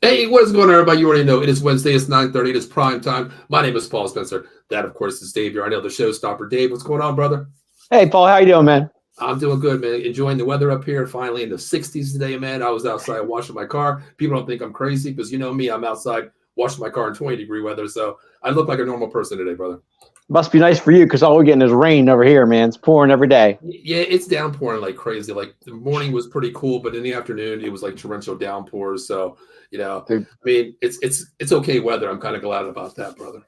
Hey, what is going on, everybody? You already know it is Wednesday. It's 9:30. It is prime time. My name is Paul Spencer. That, of course, is Dave. I know the showstopper. Dave, what's going on, brother? Hey, Paul, how you doing, man? I'm doing good, man. Enjoying the weather up here. Finally in the 60s today, man. I was outside washing my car. People don't think I'm crazy because you know me. I'm outside washing my car in 20-degree weather. So I look like a normal person today, brother. Must be nice for you because all we're getting is rain over here, man. It's pouring every day. Yeah, it's downpouring like crazy. Like the morning was pretty cool, but in the afternoon it was like torrential downpours. So, Dude. I mean, it's okay weather. I'm kind of glad about that, brother.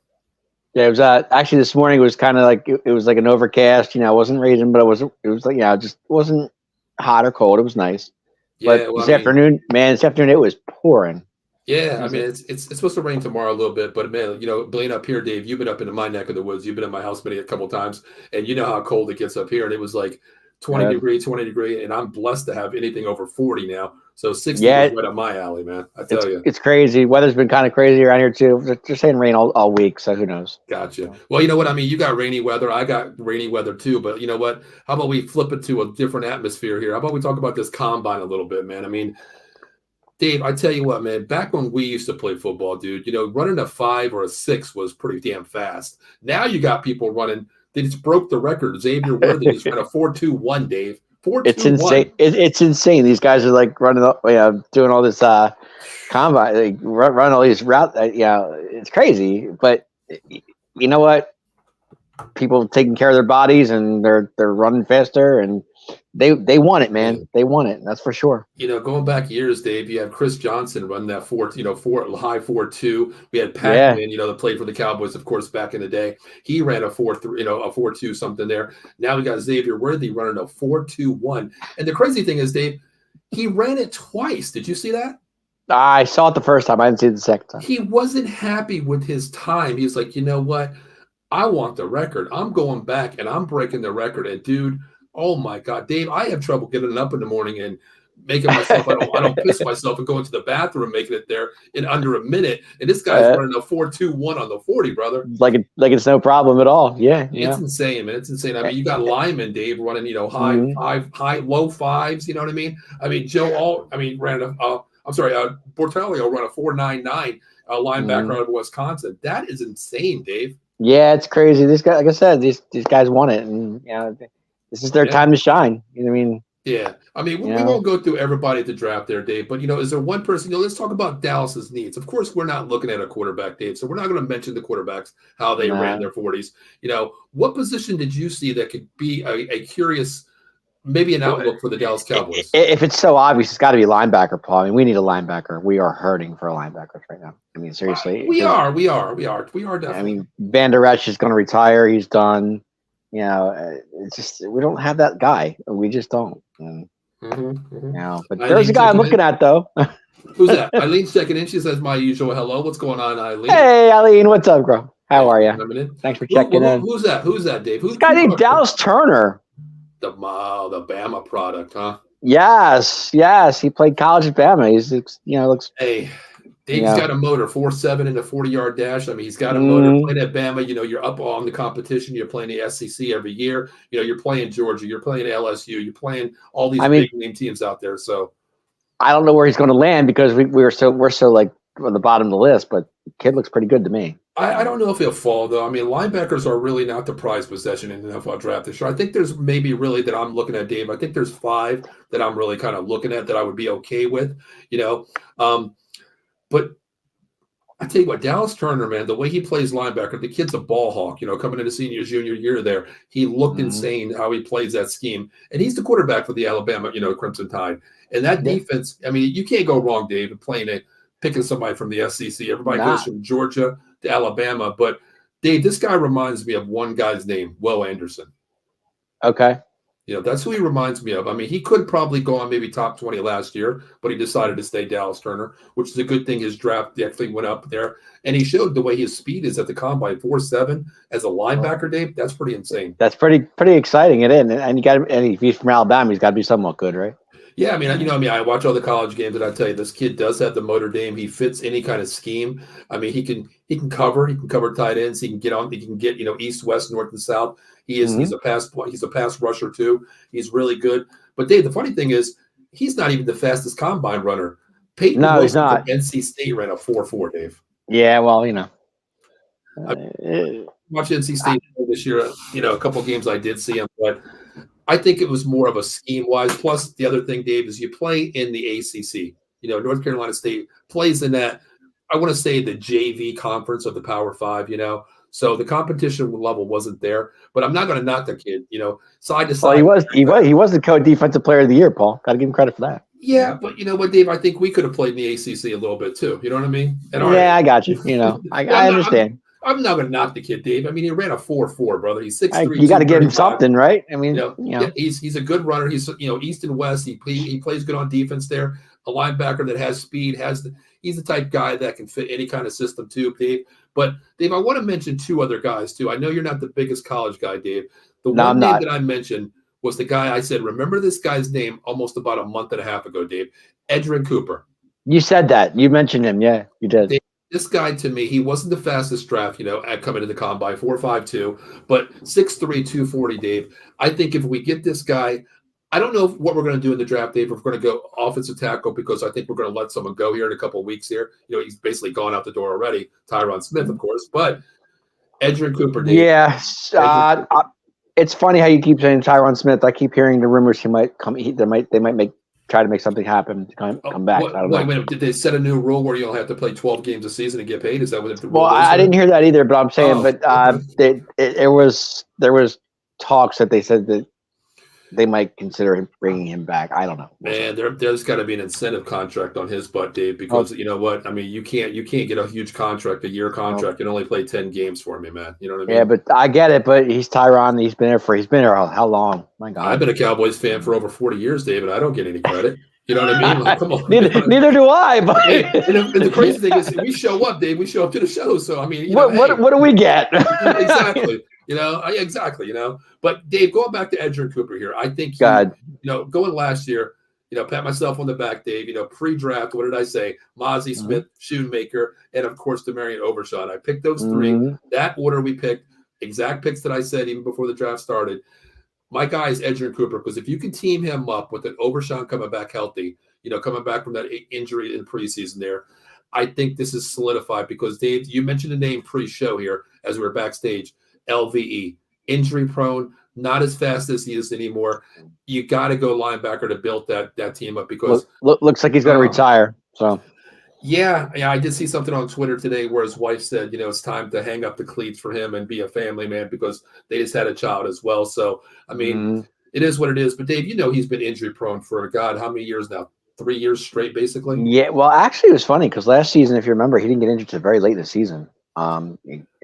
Yeah, it was actually this morning. It was kind of like it was like an overcast. It wasn't raining, but it was like it just wasn't hot or cold. It was nice. Yeah, But well, this afternoon, man, it was pouring. yeah, I mean, it's supposed to rain tomorrow a little bit, but man, being up here, Dave, you've been up into my neck of the woods. You've been in my house a couple times, and you know how cold it gets up here. And it was like 20 degree, and I'm blessed to have anything over 40 now. So 60 is right up my alley, man. I tell you. It's crazy. Weather's been kind of crazy around here too. They're saying rain all week, so who knows? Gotcha. Well, you know what I mean. You got rainy weather. I got rainy weather too. But you know what? How about we flip it to a different atmosphere here? How about we talk about this combine a little bit, man? I mean, Dave, I tell you what, man, back when we used to play football, dude, running a 5 or a 6 was pretty damn fast. Now you got people running, they just broke the record. Xavier Worthy just ran a 4.21, Dave. 4.21. It's insane. It's insane. These guys are like running, doing all this combine, they run all these routes. It's crazy. But you know what? People taking care of their bodies and they're running faster and they want it, man. They want it. That's for sure. Going back years, Dave, you have Chris Johnson run that high 4.2. We had Pac-Man, that played for the Cowboys, of course, back in the day. He ran a 4.3, a 4.2 something there. Now we got Xavier Worthy running a 4.21. And the crazy thing is, Dave, he ran it twice. Did you see that? I saw it the first time. I didn't see it the second time. He wasn't happy with his time. He's like, you know what? I want the record. I'm going back and I'm breaking the record. And dude, oh my God, Dave, I have trouble getting up in the morning and making myself. I don't piss myself and go into the bathroom and making it there in under a minute. And this guy's running a 4.21 on the 40, brother. Like it's no problem at all. Yeah, it's insane, man. It's insane. I mean, you got Lyman, Dave, running high low fives. You know what I mean? I mean, ran Bortalio ran a 4.99 linebacker out of Wisconsin. That is insane, Dave. Yeah, it's crazy. This guy, like I said, these guys want it, and this is their time to shine. You know what I mean? Yeah. I mean, we won't go through everybody at the draft there, Dave, but, is there one person, let's talk about Dallas's needs. Of course, we're not looking at a quarterback, Dave, so we're not going to mention the quarterbacks, how they ran their 40s. What position did you see that could be a curious, maybe an outlook for the Dallas Cowboys? If it's so obvious, it's got to be linebacker, Paul. I mean, we need a linebacker. We are hurting for linebackers right now. I mean, seriously. We are definitely. I mean, Van Der Esch is going to retire. He's done. It's just we don't have that guy. We just don't. But there's a guy I'm looking at, though. Who's that? Eileen's checking in. She says, my usual hello. What's going on, Eileen? Hey, Eileen. What's up, bro? How are you? Thanks for checking in. Who's that, Dave? Who's this guy named Dallas Turner? The Bama product, huh? Yes. He played college at Bama. He's looks. Hey, Dave's got a motor, 4.7 in a 40-yard dash. I mean, he's got a motor. Playing at Bama, you're up on the competition. You're playing the SEC every year. You're playing Georgia. You're playing LSU. You're playing all these big name teams out there. So I don't know where he's going to land because we're so like on the bottom of the list. But the kid looks pretty good to me. I don't know if he'll fall, though. I mean, linebackers are really not the prized possession in the NFL draft this year. I think there's maybe really that I'm looking at, Dave. I think there's 5 that I'm really kind of looking at that I would be okay with, But I tell you what, Dallas Turner, man, the way he plays linebacker, the kid's a ball hawk, coming into junior year there. He looked insane how he plays that scheme. And he's the quarterback for the Alabama, Crimson Tide. And that defense, I mean, you can't go wrong, Dave, picking somebody from the SEC. Everybody goes from Georgia to Alabama. But, Dave, this guy reminds me of one guy's name, Will Anderson. Okay. That's who he reminds me of. I mean, he could probably go on maybe top 20 last year, but he decided to stay Dallas Turner, which is a good thing. His draft actually went up there. And he showed the way his speed is at the combine, 4.7 as a linebacker, Dave. That's pretty insane. That's pretty exciting. It is. And if he's from Alabama, he's got to be somewhat good, right? Yeah, I mean, I watch all the college games, and I tell you, this kid does have the motor Dame. He fits any kind of scheme. I mean, he can cover tight ends. He can get east, west, north, and south. He's a pass rusher too. He's really good. But Dave, the funny thing is, he's not even the fastest combine runner. Peyton No, he's Wilson from not. NC State ran a 4.4, Dave. Yeah, well, Watch NC State this year, a couple of games I did see him, but I think it was more of a scheme-wise. Plus, the other thing, Dave, is you play in the ACC. North Carolina State plays in that, I want to say, the JV conference of the Power Five, So the competition level wasn't there. But I'm not going to knock the kid, side to side. Well, he was the co-defensive player of the year, Paul. Got to give him credit for that. Yeah, but you know what, Dave? I think we could have played in the ACC a little bit too. You know what I mean? I got you. I understand. I'm not going to knock the kid, Dave. I mean, he ran a 4.4, brother. He's 6'3". You got to give him something, right? I mean, Yeah, he's a good runner. He's east and west. He plays good on defense there. A linebacker that has speed, he's the type guy that can fit any kind of system too, Dave. But Dave, I want to mention two other guys too. I know you're not the biggest college guy, Dave. The one name that I mentioned was the guy I said, remember this guy's name almost about a month and a half ago, Dave. Edgerrin Cooper. You said that. You mentioned him. Yeah, you did. Dave, this guy, to me, he wasn't the fastest draft, at coming to the combine, 4.52, but 6'3", 240, Dave. I think if we get this guy, I don't know what we're going to do in the draft, Dave. If we're going to go offensive tackle, because I think we're going to let someone go here in a couple of weeks here. He's basically gone out the door already. Tyron Smith, of course, but Edgerrin Cooper, Dave. Yeah. It's funny how you keep saying Tyron Smith. I keep hearing the rumors he might come. They might try to make something happen to come back. I don't know. Wait, did they set a new rule where you only have to play 12 games a season and get paid? Is that what the rule Well, is? I didn't hear that either, but I'm saying, there was talks that they said that they might consider bringing him back. I don't know. Man, there's got to be an incentive contract on his butt, Dave, because you know what? I mean, you can't get a huge contract, a year contract, and only play 10 games for me, man. You know what I mean? Yeah, but I get it. But he's Tyron. He's been there how long? My God, I've been a Cowboys fan for over 40 years, Dave, and I don't get any credit. You know what I mean? Like, come on. Neither do I. But and the crazy thing is, we show up, Dave. We show up to the show. So I mean, what do we get? Exactly. Exactly. But Dave, going back to Edgerrin Cooper here, I think going last year, pat myself on the back, Dave. Pre-draft, what did I say? Mozzie Smith, Shoemaker, and of course Demarion Overshawn. I picked those three. That order we picked, exact picks that I said even before the draft started. My guy is Edgerrin Cooper, because if you can team him up with an Overshawn coming back healthy, coming back from that injury in preseason there, I think this is solidified, because Dave, you mentioned the name pre-show here as we were backstage. LVE, injury prone, not as fast as he is anymore. You got to go linebacker to build that team up, because looks like he's going to retire. So yeah, I did see something on Twitter today where his wife said, it's time to hang up the cleats for him and be a family man, because they just had a child as well. So I mean, it is what it is. But Dave, he's been injury prone for God, how many years now? 3 years straight, basically. Yeah, well, actually, it was funny because last season, if you remember, he didn't get injured until very late in the season.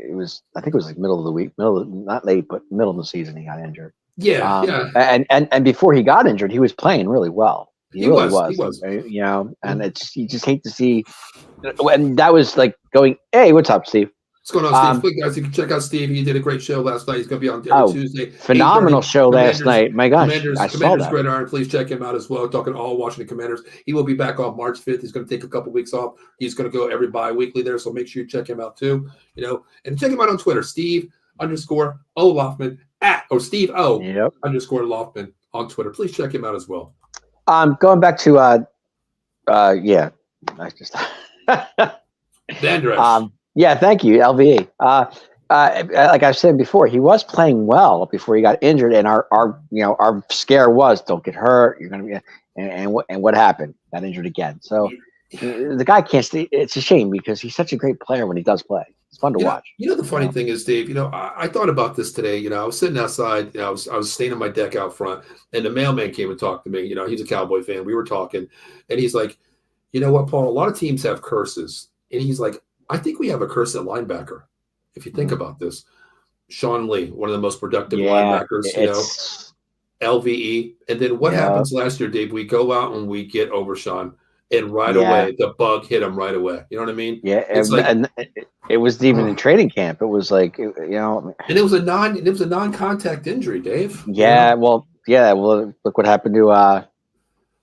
It was, I think it was like middle of the week, not late, but middle of the season he got injured. Yeah. And before he got injured, he was playing really well. He really was. And you just hate to see, and that was like going, hey, what's up, Steve? What's going on, Steve? Quick, guys, you can check out Steve. He did a great show last night. He's going to be on every Tuesday. Phenomenal show last night. My gosh, I saw that. Gridiron. Please check him out as well. Talking all Washington Commanders. He will be back on March 5th. He's going to take a couple weeks off. He's going to go every bi-weekly there, so make sure you check him out too. And check him out on Twitter, Steve_O_Loftman Steve_O_Loftman on Twitter. Please check him out as well. Going back to I just Vandresh. Yeah, thank you, LVE. Like I said before, he was playing well before he got injured, and our scare was don't get hurt. You're going to be, and what happened? Got injured again. So the guy can't stay. It's a shame because he's such a great player when he does play. It's fun to watch. The funny thing is, Dave. I thought about this today. I was sitting outside. I was staying on my deck out front, and the mailman came and talked to me. He's a Cowboy fan. We were talking, and he's like, "You know what, Paul? A lot of teams have curses," and he's like, I think we have a curse at linebacker. If you think about this, Sean Lee, one of the most productive linebackers, LVE. And then what happens last year, Dave? We go out and we get Overshawn, and right away, the bug hit him right away. You know what I mean? Yeah. And it was even in training camp. It was like, and it was a non-contact injury, Dave. Yeah. Well, look what happened to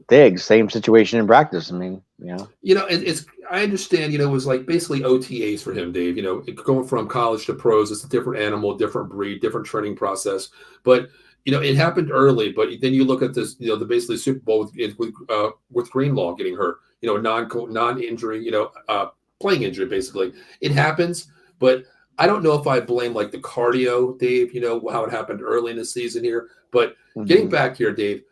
Diggs. Same situation in practice. I mean, it's. I understand. It was like basically OTAs for him, Dave. Going from college to pros, it's a different animal, different breed, different training process. But it happened early. But then you look at this, the basically Super Bowl with Greenlaw getting hurt. non-injury, playing injury basically. It happens, but I don't know if I blame like the cardio, Dave. How it happened early in the season here. But getting back here, Dave,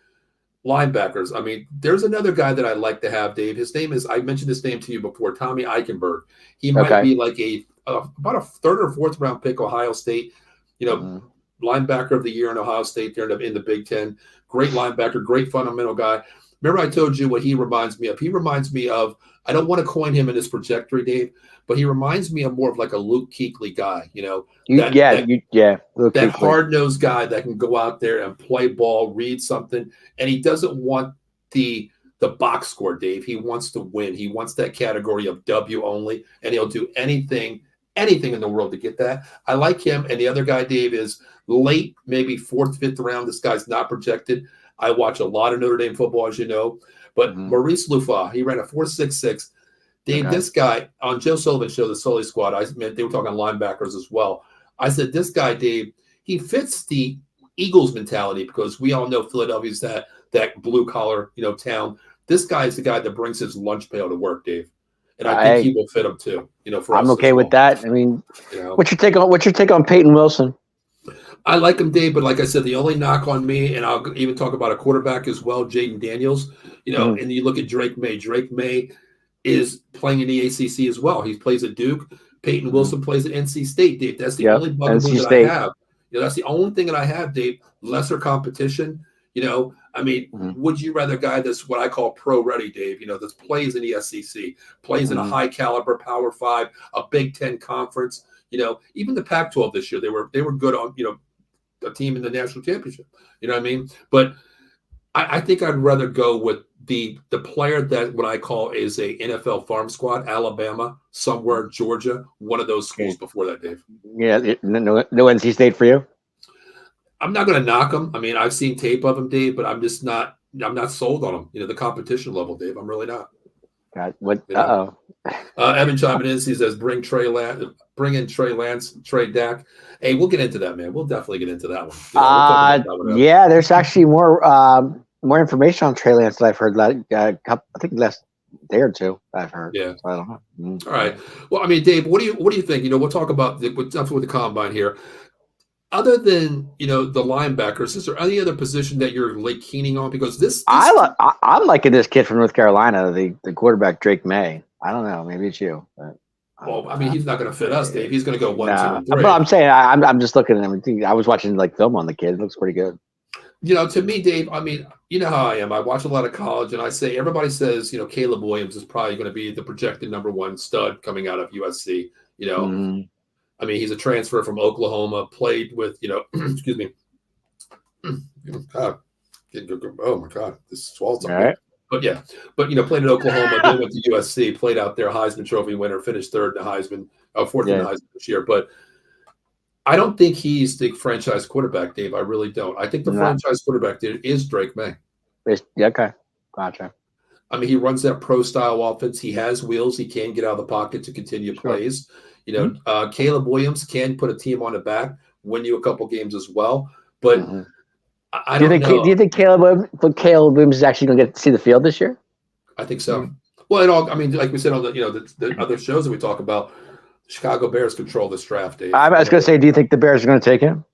linebackers. I mean, there's another guy that I like to have, Dave. His name is, I mentioned his name to you before, Tommy Eichenberg. He might be like about a third or fourth round pick, Ohio State, linebacker of the year in Ohio State there in the Big Ten. Great linebacker, great fundamental guy. Remember I told you what he reminds me of? He reminds me of, I don't want to coin him in his trajectory, Dave, but he reminds me of more of like a Luke Kuechly guy, that hard-nosed guy that can go out there and play ball, read something, and he doesn't want the box score, Dave. He wants to win. He wants that category of W only, and he'll do anything in the world to get that. I like him. And the other guy, Dave, is late, maybe fourth, fifth round. This guy's not projected. I watch a lot of Notre Dame football, as you know, but Maurice Lufa, he ran a 4.66. Dave, this guy on Joe Sullivan's show, the Sully Squad, they were talking linebackers as well. I said, this guy, Dave, he fits the Eagles mentality because we all know Philadelphia's that blue collar, town. This guy is the guy that brings his lunch pail to work, Dave. And I think he will fit him too. I'm okay with that. I mean, what's your take on Peyton Wilson? I like him, Dave, but like I said, the only knock on me, and I'll even talk about a quarterback as well, Jaden Daniels. And you look at Drake May. Drake May is playing in the ACC as well. He plays at Duke. Peyton Wilson plays at NC State, Dave. That's the only bugaboo that I have. That's the only thing that I have, Dave. Lesser competition. Would you rather a guy that's what I call pro ready, Dave? That plays in the SEC, plays in a high caliber Power 5, a Big Ten conference. Even the Pac-12 this year, they were good on a team in the national championship. You know what I mean? But I think I'd rather go with the player that what I call is a NFL farm squad, Alabama, somewhere, Georgia, one of those schools before that, Dave. Yeah, no NC State for you? I'm not going to knock him. I mean, I've seen tape of him, Dave, but I'm not sold on him. The competition level, Dave. I'm really not. God, what? Evan chiming in. He says, bring in Trey Lance, trade Dak. Hey, we'll get into that, man. We'll definitely get into that one. We'll talk about that one. Yeah, there's actually more information on Trey Lance that I've heard. I think last day or two I've heard. Yeah. So I don't know. All right. Well, I mean, Dave, what do you think? We'll talk about with the combine here. Other than the linebackers, is there any other position that you're like keening on? Because I'm liking this kid from North Carolina, the quarterback Drake May. I don't know, maybe it's you. But, well, I mean, he's not going to fit us, Dave. He's going to go 1, 2, and 3. But I'm saying I'm just looking at him. I was watching film on the kid. It looks pretty good. To me, Dave, I mean, you know how I am. I watch a lot of college, and I say everybody says Caleb Williams is probably going to be the projected number 1 stud coming out of USC. I mean, he's a transfer from Oklahoma, played with, excuse me. God. Oh, my God. This swells up. Right. But, played at Oklahoma, then went to USC, played out there, Heisman Trophy winner, finished third in the Heisman, fourth in the Heisman this year. But I don't think he's the franchise quarterback, Dave. I really don't. I think the franchise quarterback is Drake May. Okay. Gotcha. I mean, he runs that pro-style offense. He has wheels. He can get out of the pocket to continue plays. Caleb Williams can put a team on the back, win you a couple games as well. But I don't know. Do you think Caleb Williams is actually going to get to see the field this year? I think so. Well, like we said on the other shows that we talk about, the Chicago Bears control this draft, Dave. I was going to say, do you think the Bears are going to take him?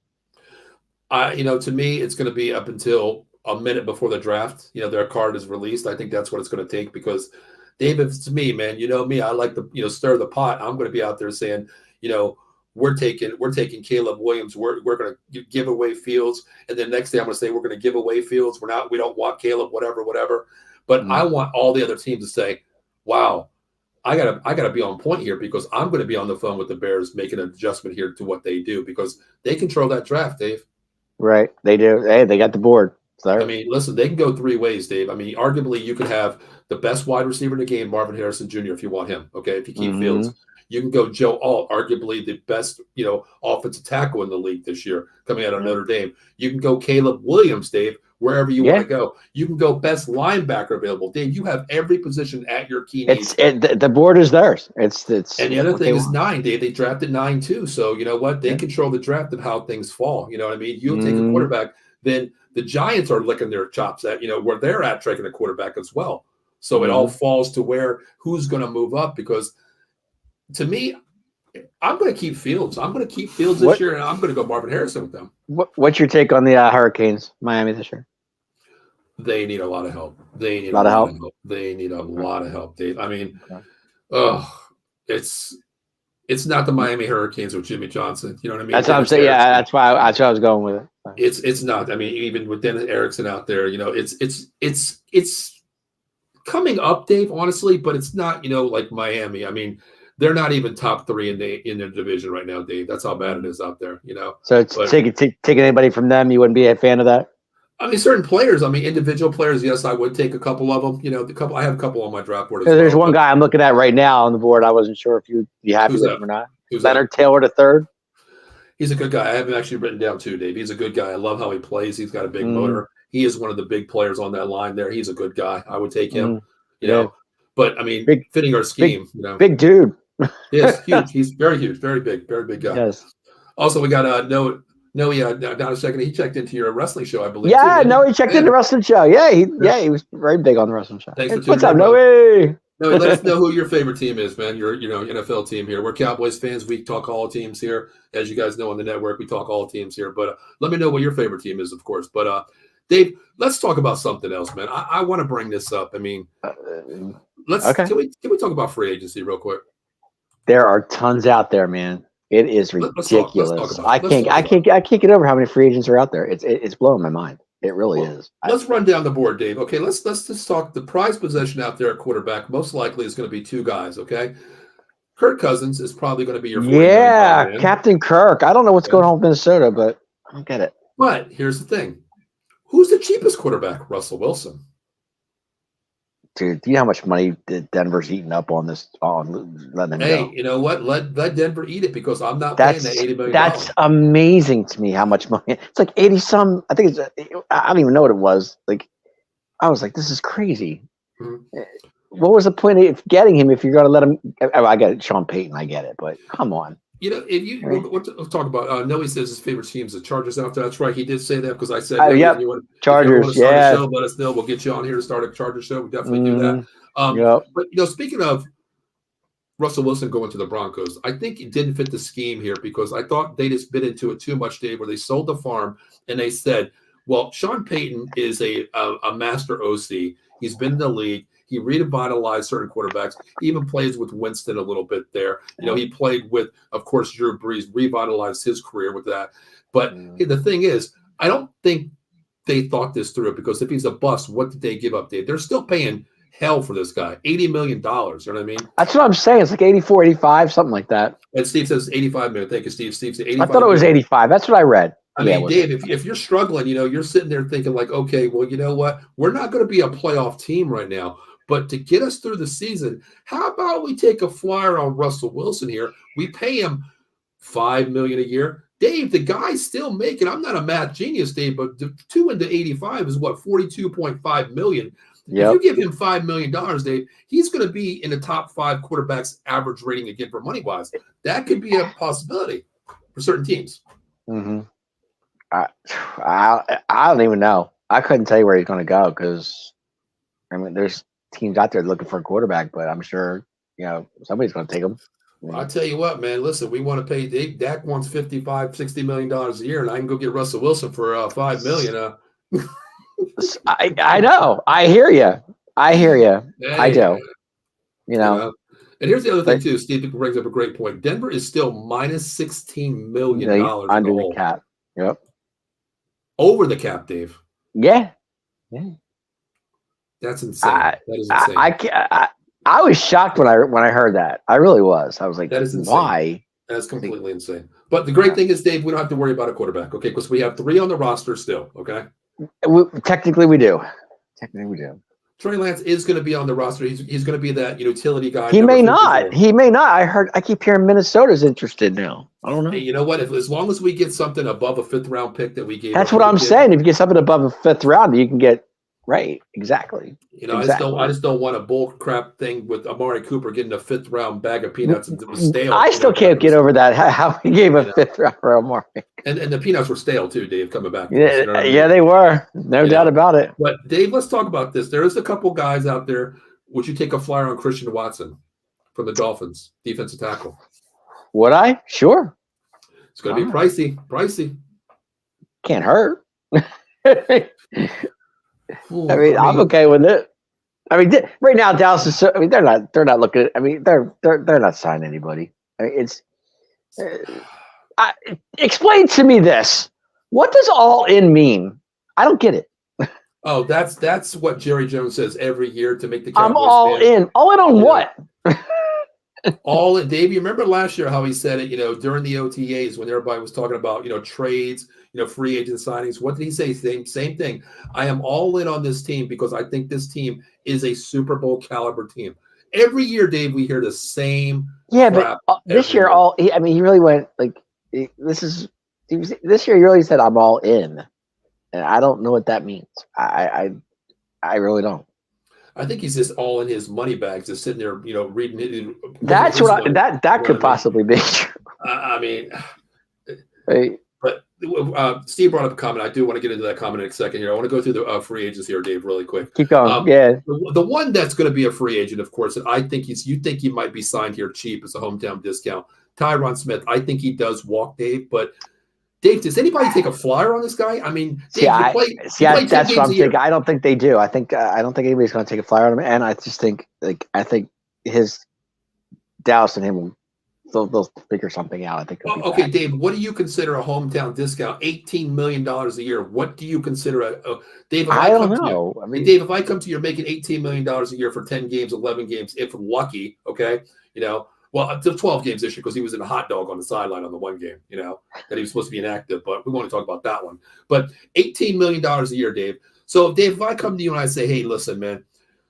To me, it's going to be up until a minute before the draft. Their card is released. I think that's what it's going to take because – Dave, if it's me, man, me, I like to, stir the pot. I'm going to be out there saying, we're taking Caleb Williams. We're going to give away Fields. And then next day I'm going to say, we're going to give away Fields. We don't want Caleb, whatever. But I want all the other teams to say, wow, I gotta be on point here because I'm going to be on the phone with the Bears making an adjustment here to what they do because they control that draft, Dave. Right. They do. Hey, they got the board. Sorry. I mean, listen, they can go 3 ways, Dave. I mean, arguably you could have the best wide receiver in the game, Marvin Harrison Jr., if you want him. Okay, if you keep Fields, you can go Joe Alt, arguably the best, offensive tackle in the league this year, coming out of Notre Dame. You can go Caleb Williams, Dave, wherever you want to go. You can go best linebacker available, Dave. You have every position at your key need. The board is theirs. It's. And the other thing is 9, Dave. They drafted 9 too. So you know what? They control the draft and how things fall. You know what I mean? You'll take a quarterback, then the Giants are licking their chops at where they're at taking a quarterback as well. So it all falls to who's going to move up, because to me, I'm going to keep Fields. I'm going to keep Fields this year, and I'm going to go Marvin Harrison with them. What's your take on the Hurricanes, Miami this year? They need a lot of help. They need a lot of help. They need a lot of help, Dave. I mean, it's not the Miami Hurricanes with Jimmy Johnson. You know what I mean? That's what I'm saying. Yeah, that's why I was going with it. It's not. I mean, even with Dennis Erickson out there, it's coming up, Dave. Honestly, but it's not. Like Miami. I mean, they're not even top 3 in their division right now, Dave. That's how bad it is out there. So it's taking anybody from them. You wouldn't be a fan of that. I mean, certain players. I mean, individual players. Yes, I would take a couple of them. I have a couple on my draft board. There's one guy I'm looking at right now on the board. I wasn't sure if you'd be happy with him or not. Leonard Taylor III. He's a good guy. I have him actually written down too, Dave. He's a good guy. I love how he plays. He's got a big motor. He is one of the big players on that line there. He's a good guy. I would take him. But I mean, fitting our scheme. Big dude. Yes, huge. He's very huge, very big guy. Yes. Also, we got Noe. Down a second. He checked into your wrestling show, I believe. Yeah, he checked into the wrestling show. Yeah, he was very big on the wrestling show. Thanks for tuning What's up, in, Noe? No, let us know who your favorite team is, man. Your NFL team here. We're Cowboys fans. We talk all teams here. As you guys know on the network, we talk all teams here. But let me know what your favorite team is, of course. But Dave, let's talk about something else, man. I want to bring this up. I mean, can we talk about free agency real quick? There are tons out there, man. It is ridiculous. I can't get over how many free agents are out there. It's blowing my mind. It really is. Let's run down the board, Dave. Okay, let's just talk. The prize possession out there at quarterback most likely is going to be 2 guys. Okay, Kirk Cousins is probably going to be your Captain Kirk. I don't know what's going on with Minnesota, but I don't get it. But here's the thing: who's the cheapest quarterback? Russell Wilson. Dude, do you know how much money Denver's eating up on this? Letting them go. You know what? Let Denver eat it, because I'm not paying that $80 million. That's amazing to me how much money. It's like 80 some. I think I don't even know what it was. Like, I was like, this is crazy. Mm-hmm. What was the point of getting him if you're going to let him? I get it, Sean Payton. I get it, but come on. If you we'll talk about Noe says his favorite team is the Chargers out there. That's right. He did say that, because I said, Chargers. Yeah. Let us know. We'll get you on here to start a Chargers show. We definitely do that. But speaking of Russell Wilson going to the Broncos, I think it didn't fit the scheme here, because I thought they just bit into it too much, Dave, where they sold the farm and they said, well, Sean Payton is a master OC. He's been in the league. He revitalized certain quarterbacks. He even plays with Winston a little bit there. He played with, of course, Drew Brees, revitalized his career with that. But the thing is, I don't think they thought this through, because if he's a bust, what did they give up, Dave? They're still paying hell for this guy. $80 million. You know what I mean? That's what I'm saying. It's like 84, 85, something like that. And Steve says 85 million. Thank you, Steve. Steve said 85. I thought it was 85. That's what I read. I mean, Dave, if you're struggling, you're sitting there thinking like, okay, well, you know what? We're not going to be a playoff team right now. But to get us through the season, how about we take a flyer on Russell Wilson here? We pay him $5 million a year. Dave, the guy's still making. I'm not a math genius, Dave, but 2 into 85 is what, $42.5 million. Yep. If you give him $5 million, Dave, he's going to be in the top 5 quarterbacks average rating again for money wise. That could be a possibility for certain teams. Mm-hmm. I don't even know. I couldn't tell you where he's going to go, because there's teams out there looking for a quarterback, but I'm sure somebody's going to take him. I'll tell you what, man. Listen, we want to pay Dak wants $55-60 million a year, and I can go get Russell Wilson for $5 million. I know. I hear you. Hey, I do. And here's the other thing too. Steve brings up a great point. Denver is still minus $16 million under the cap. Yep. Over the cap, Dave. Yeah. That's insane. That is insane. I was shocked when I heard that. I really was. I was like, that is insane. Why? That's completely insane. But the great thing is, Dave, we don't have to worry about a quarterback, okay? Because we have 3 on the roster still, okay? Technically, we do. Trey Lance is going to be on the roster. He's going to be that utility guy. He may not. I keep hearing Minnesota's interested now. I don't know. Hey, you know what? As long as we get something above a 5th round pick that we gave. That's what I'm saying. If you get something above a 5th round, you can get. Right, exactly. Exactly. I just don't want a bull crap thing with Amari Cooper getting a 5th round bag of peanuts and it was stale. I still can't get over that. How he gave a 5th round for Amari. And the peanuts were stale too, Dave, coming back. Yeah, they were. No doubt about it. But Dave, let's talk about this. There is a couple guys out there would you take a flyer on Christian Watson from the Dolphins, defensive tackle? Would I? Sure. It's going to be pricey. Pricey. Can't hurt. I mean, I'm okay with it. I mean, right now Dallas is. I mean, they're not looking. I mean, they're not signing anybody. I mean, it's. Explain to me this. What does all in mean? I don't get it. Oh, that's what Jerry Jones says every year to make the Cowboys I'm all fan. in. All in on what? All in. Dave, you remember last year how he said it, during the OTAs when everybody was talking about, trades, free agent signings. What did he say? Same thing. I am all in on this team because I think this team is a Super Bowl caliber team. Every year, Dave, we hear the same. Yeah, but this year, he really went like this year. He really said, "I'm all in," and I don't know what that means. I really don't. I think he's just all in his money bags, just sitting there, reading it. That's what that could possibly be true. I mean, hey. But Steve brought up a comment. I do want to get into that comment in a second here. I want to go through the free agents here, Dave, really quick. Keep going. Yeah. The one that's going to be a free agent, of course, and I think you think he might be signed here cheap as a hometown discount. Tyron Smith. I think he does walk, Dave. But Dave, does anybody take a flyer on this guy? I mean, Dave, that's what I'm thinking. I don't think they do. I don't think anybody's going to take a flyer on him. And I just think his Dallas and him will. They'll figure something out. I think. Okay, Dave. What do you consider a hometown discount? $18 million a year. What do you consider Dave? I don't know. I mean, Dave, if I come to you, you're making $18 million a year for 10 games, 11 games, if lucky. Okay, well, up to 12 games this year because he was in a hot dog on the sideline on the one game. That he was supposed to be inactive, but we want to talk about that one. But $18 million a year, Dave. So, Dave, if I come to you and I say, "Hey, listen, man,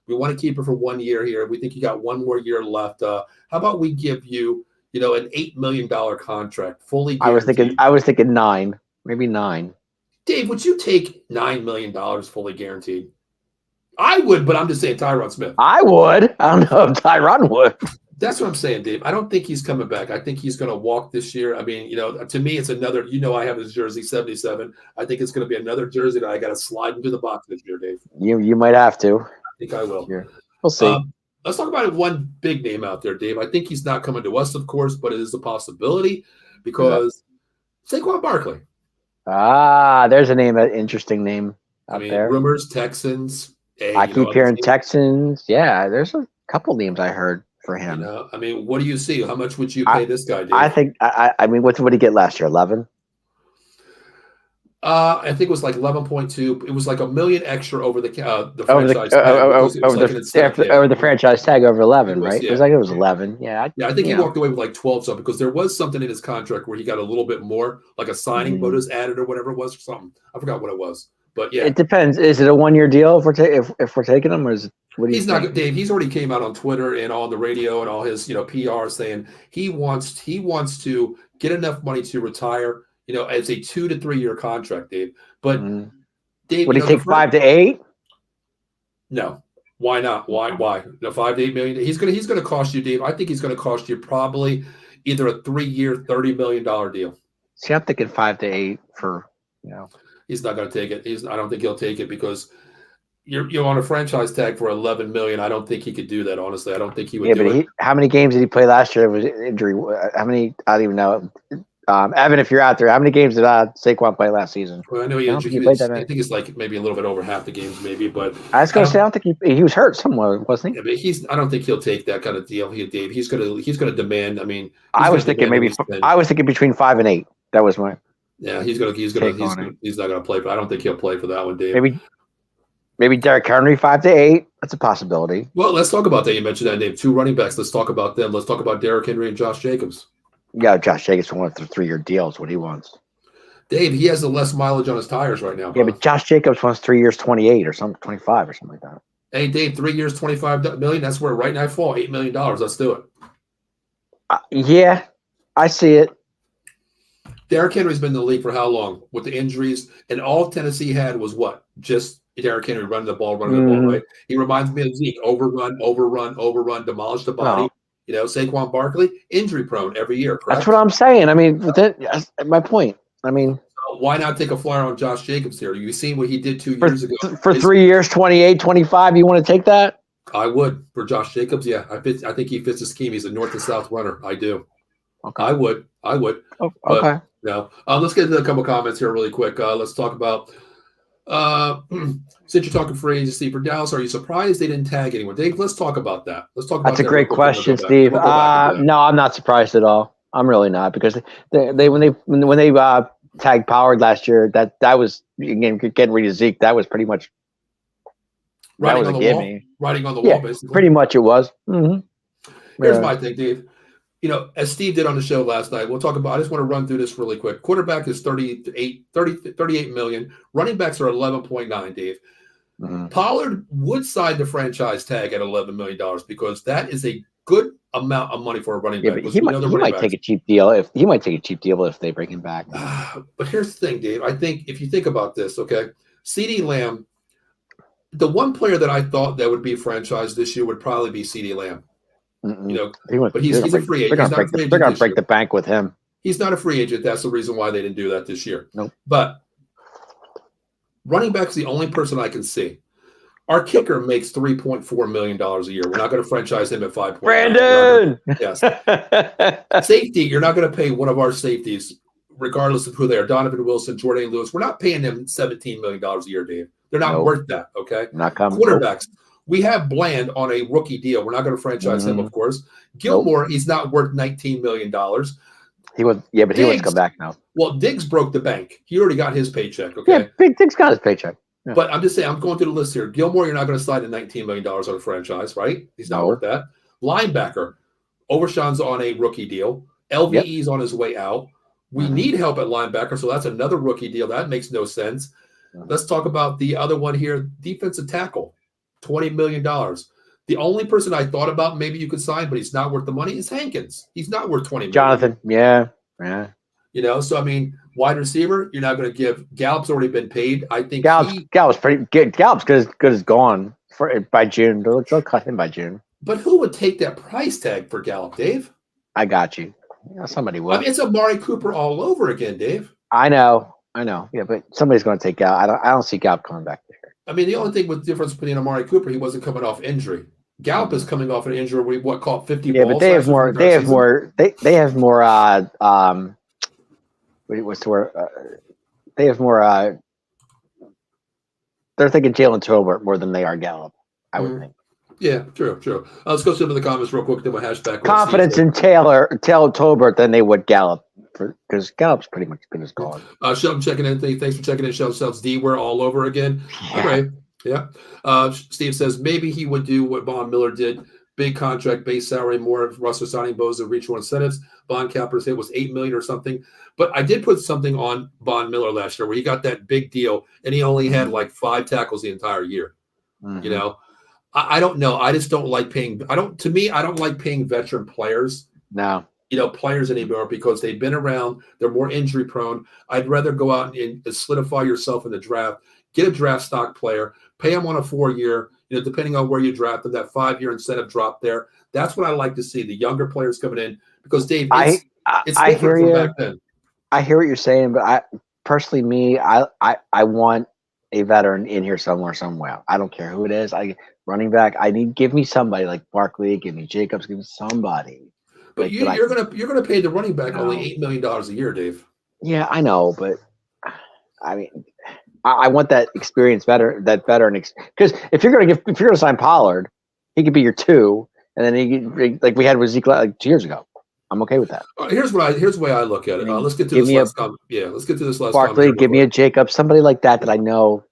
we want to keep her for 1 year here. We think you got one more year left. How about we give you?" an $8 million contract, fully guaranteed. I was thinking 9, maybe 9. Dave, would you take $9 million fully guaranteed? I would, but I'm just saying Tyron Smith. I would. I don't know if Tyron would. That's what I'm saying, Dave. I don't think he's coming back. I think he's going to walk this year. I mean, to me, it's another. I have his jersey 77. I think it's going to be another jersey that I got to slide into the box this year, Dave. You might have to. I think I will. Yeah. We'll see. Let's talk about one big name out there, Dave. I think he's not coming to us, of course, but it is a possibility because Saquon Barkley. There's a name, an interesting name out there. Rumors, Texans. I keep hearing Texans. Yeah, there's a couple names I heard for him. What do you see? How much would you pay this guy, Dave? I think, what did he get last year? 11? I think it was like 11.2. It was like $1 million extra over the franchise tag. Over the franchise tag over 11, right? Yeah. It was like it was 11. Yeah. I think he walked away with like 12 something because there was something in his contract where he got a little bit more, like a signing bonus added or whatever it was or something. I forgot what it was, but yeah, it depends. Is it a 1 year deal if we're taking him, or is it? What do you think? Not Dave. He's already came out on Twitter and on the radio and all his PR saying he wants to get enough money to retire. As a 2 to 3 year contract, Dave. But Dave, would he take 5 to 8? No. Why not? Why? 5 to 8 million. He's gonna cost you, Dave. I think he's gonna cost you probably either a 3 year, $30 million deal. See, I'm thinking 5 to 8 for He's not gonna take it. I don't think he'll take it because you're on a franchise tag for $11 million. I don't think he could do that. Honestly, I don't think he would. Yeah, but how many games did he play last year? It was injury. How many? I don't even know. Evan, if you're out there, how many games did Saquon play last season? Well, I know I think it's like maybe a little bit over half the games, maybe. But I was going to say, I don't think he was hurt somewhere, wasn't he? Yeah, but I don't think he'll take that kind of deal. Dave, he's gonna demand. I mean, I was thinking between 5 and 8. That was my. Yeah, he's not gonna play, but I don't think he'll play for that one, Dave. Maybe Derrick Henry 5 to 8. That's a possibility. Well, let's talk about that. You mentioned that name. 2 running backs. Let's talk about them. Let's talk about Derrick Henry and Josh Jacobs. Yeah, Josh Jacobs wants a 3 year deal. Is what he wants. Dave, he has the less mileage on his tires right now. Yeah, but Josh Jacobs wants 3 years, 28 or something, 25 or something like that. Hey, Dave, 3 years, $25 million. That's where right now I fall. $8 million. Let's do it. Yeah, I see it. Derrick Henry's been in the league for how long with the injuries? And all Tennessee had was what? Just Derrick Henry running the ball, right? He reminds me of Zeke. Overrun, demolish the body. No. Saquon Barkley, injury prone every year, correct? That's what I'm saying. I mean, my point. I mean, so why not take a flyer on Josh Jacobs here? You've seen what he did 2 years ago. For 3 years, 28, 25, you want to take that? I would for Josh Jacobs. Yeah, I think he fits the scheme. He's a north and south runner. I do. Okay. I would. Oh, But okay. no. Let's get into a couple comments here really quick. Let's talk about. Since you're talking free agency for Dallas, are you surprised they didn't tag anyone? Dave, let's talk about that. Let's talk about That's a that great real quick, question, Steve. We'll go back to that. No, I'm not surprised at all. I'm really not, because when they tagged Pollard last year, that was, again, getting rid of Zeke. That was pretty much Writing on the wall. Writing on the wall, basically. Pretty much it was. Mm-hmm. Here's my thing, Dave. As Steve did on the show last night, we'll talk about. I just want to run through this really quick. Quarterback is 38 million. Running backs are 11.9. Dave. Mm-hmm. Pollard would sign the franchise tag at $11 million because that is a good amount of money for a running back. But he might take a cheap deal if they bring him back. But here's the thing, Dave. I think if you think about this, okay, CeeDee Lamb, the one player that I thought that would be franchised this year would probably be CeeDee Lamb. But he's a free agent. They're going to break the bank with him. He's not a free agent. That's the reason why they didn't do that this year. Nope. But running back's the only person I can see. Our kicker makes $3.4 million a year. We're not going to franchise him at $5.9 million. Brandon! Yes. Safety, you're not going to pay one of our safeties, regardless of who they are. Donovan Wilson, Jordan Lewis. We're not paying them $17 million a year, Dave. They're not worth that, okay? Not coming. Quarterbacks. We have Bland on a rookie deal. We're not going to franchise him, of course. Gilmore, he's not worth $19 million. He was, but he wants to come back now. Well, Diggs broke the bank. He already got his paycheck, okay? Yeah, Diggs got his paycheck. Yeah. But I'm just saying, I'm going through the list here. Gilmore, you're not going to slide in $19 million on a franchise, right? He's not worth that. Linebacker, Overshawn's on a rookie deal. LVE's on his way out. We need help at linebacker, so that's another rookie deal. That makes no sense. Let's talk about the other one here, defensive tackle, $20 million. The only person I thought about maybe you could sign, but he's not worth the money, is Hankins. He's not worth $20 million. Jonathan, yeah. So I mean, wide receiver, you're not going to give. Gallup's already been paid. I think Gallup's pretty good. Gallup's good as gone by June. They'll cut him by June. But who would take that price tag for Gallup, Dave? I got you. Somebody will. I mean, it's Amari Cooper all over again, Dave. I know. Yeah, but somebody's going to take Gallup. I don't see Gallup coming back there. I mean, the only thing with difference between Amari Cooper, he wasn't coming off injury. Gallup is coming off an injury where he caught 50 balls. Yeah, but they have more. They have more. They have more. What's the word? They have more. They're thinking Jalen Tolbert more than they are Gallup, I would think. Yeah, true. Let's go to the comments real quick. Then we'll hash back. Confidence in Taylor Tolbert than they would Gallup, because Gallup's pretty much good as gone. Sheldon checking in. Thanks for checking in. Sheldon sells D. We're all over again. Yeah. All right. Yeah. Steve says maybe he would do what Von Miller did. Big contract, base salary, more of Russell signing Boza, reach more incentives. Von Capper's hit was $8 million or something. But I did put something on Von Miller last year where he got that big deal and he only had like 5 tackles the entire year. I don't know. I just don't like paying. I don't like paying veteran players. No. Players anymore because they've been around. They're more injury prone. I'd rather go out and solidify yourself in the draft. Get a draft stock player. Pay them on a 4-year. Depending on where you draft them, that 5-year incentive drop there. That's what I like to see. The younger players coming in because Dave, it's I hear you. Back then. I hear what you're saying, but I want a veteran in here somewhere. I don't care who it is. Running back. Give me somebody like Barkley. Give me Jacobs. Give me somebody. But you're gonna pay the running back only $8 million a year, Dave. Yeah, I know, but I mean, I want that experienced veteran, because if you're gonna sign Pollard, he could be your 2, and then like we had with Zeke like 2 years ago. I'm okay with that. Here's the way I look at it. Let's get to this last comment. Yeah, let's get to this last Barkley, give me a Jacobs, somebody like that I know.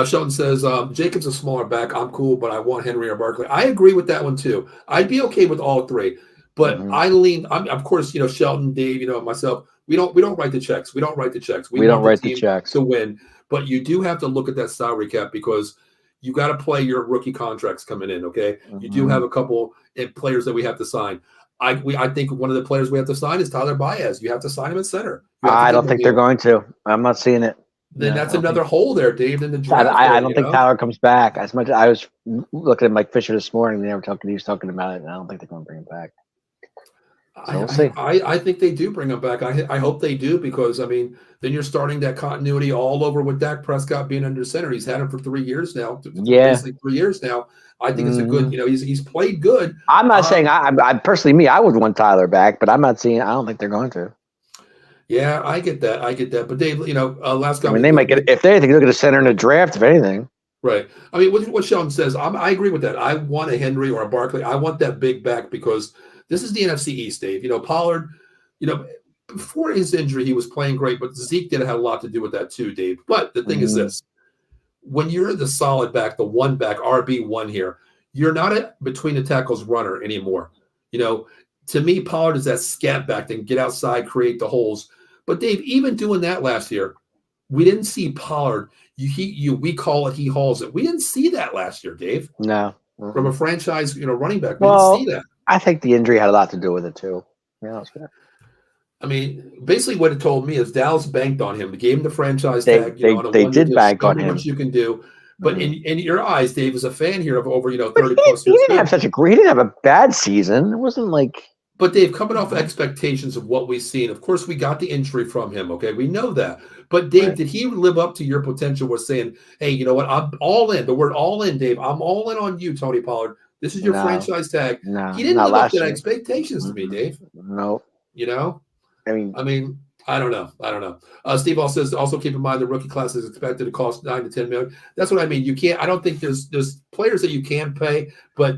Sheldon says Jacobs a smaller back. I'm cool, but I want Henry or Barkley. I agree with that one too. I'd be okay with all 3, but I lean. Of course, Sheldon, Dave, myself. We don't write the checks. We don't write the checks. We don't write the checks to win. But you do have to look at that salary cap because you got to play your rookie contracts coming in. Okay, you do have a couple players that we have to sign. I think one of the players we have to sign is Tyler Baez. You have to sign him at center. I don't think they're going to. I'm not seeing it. Then that's another hole there, Dave. In the draft, I don't think Tyler comes back. As much as I was looking at Mike Fisher this morning, he was talking about it, and I don't think they're going to bring him back. So we'll see. I think they do bring him back. I hope they do because, I mean, then you're starting that continuity all over with Dak Prescott being under center. He's had him for 3 years now. Yeah. Basically 3 years now. I think it's a good, he's played good. I'm not saying I personally, I would want Tyler back, but I'm not saying I don't think they're going to. Yeah, I get that. But Dave, last guy. I mean, they might get, if they think they're going to center in a draft, if anything. Right. I mean, what Sheldon says, I agree with that. I want a Henry or a Barkley. I want that big back because this is the NFC East, Dave. Pollard, before his injury, he was playing great, but Zeke did have a lot to do with that too, Dave. But the thing is this. When you're the solid back, the one back, RB1 here, you're not a between the tackles runner anymore. To me, Pollard is that scat back that can get outside, create the holes. But Dave, even doing that last year, we didn't see Pollard. We call it, he hauls it. We didn't see that last year, Dave. No. From a franchise, running back. We didn't see that. I think the injury had a lot to do with it too. Yeah, I mean, basically what it told me is Dallas banked on him. They gave him the franchise tag. They did bank on him. Much you can do. But in your eyes, Dave, as a fan here of over 30 plus years, he didn't have a bad season. It wasn't like. But Dave, coming off expectations of what we've seen, of course, we got the injury from him. Okay, we know that. But Dave, did he live up to your potential? With saying, "Hey, you know what? I'm all in." The word "all in," Dave. I'm all in on you, Tony Pollard. This is your franchise tag. No, he didn't live up to the expectations to me, Dave. No. I mean, I don't know. Steve also says, also keep in mind the rookie class is expected to cost $9 to $10 million. That's what I mean. You can't. I don't think there's players that you can pay, but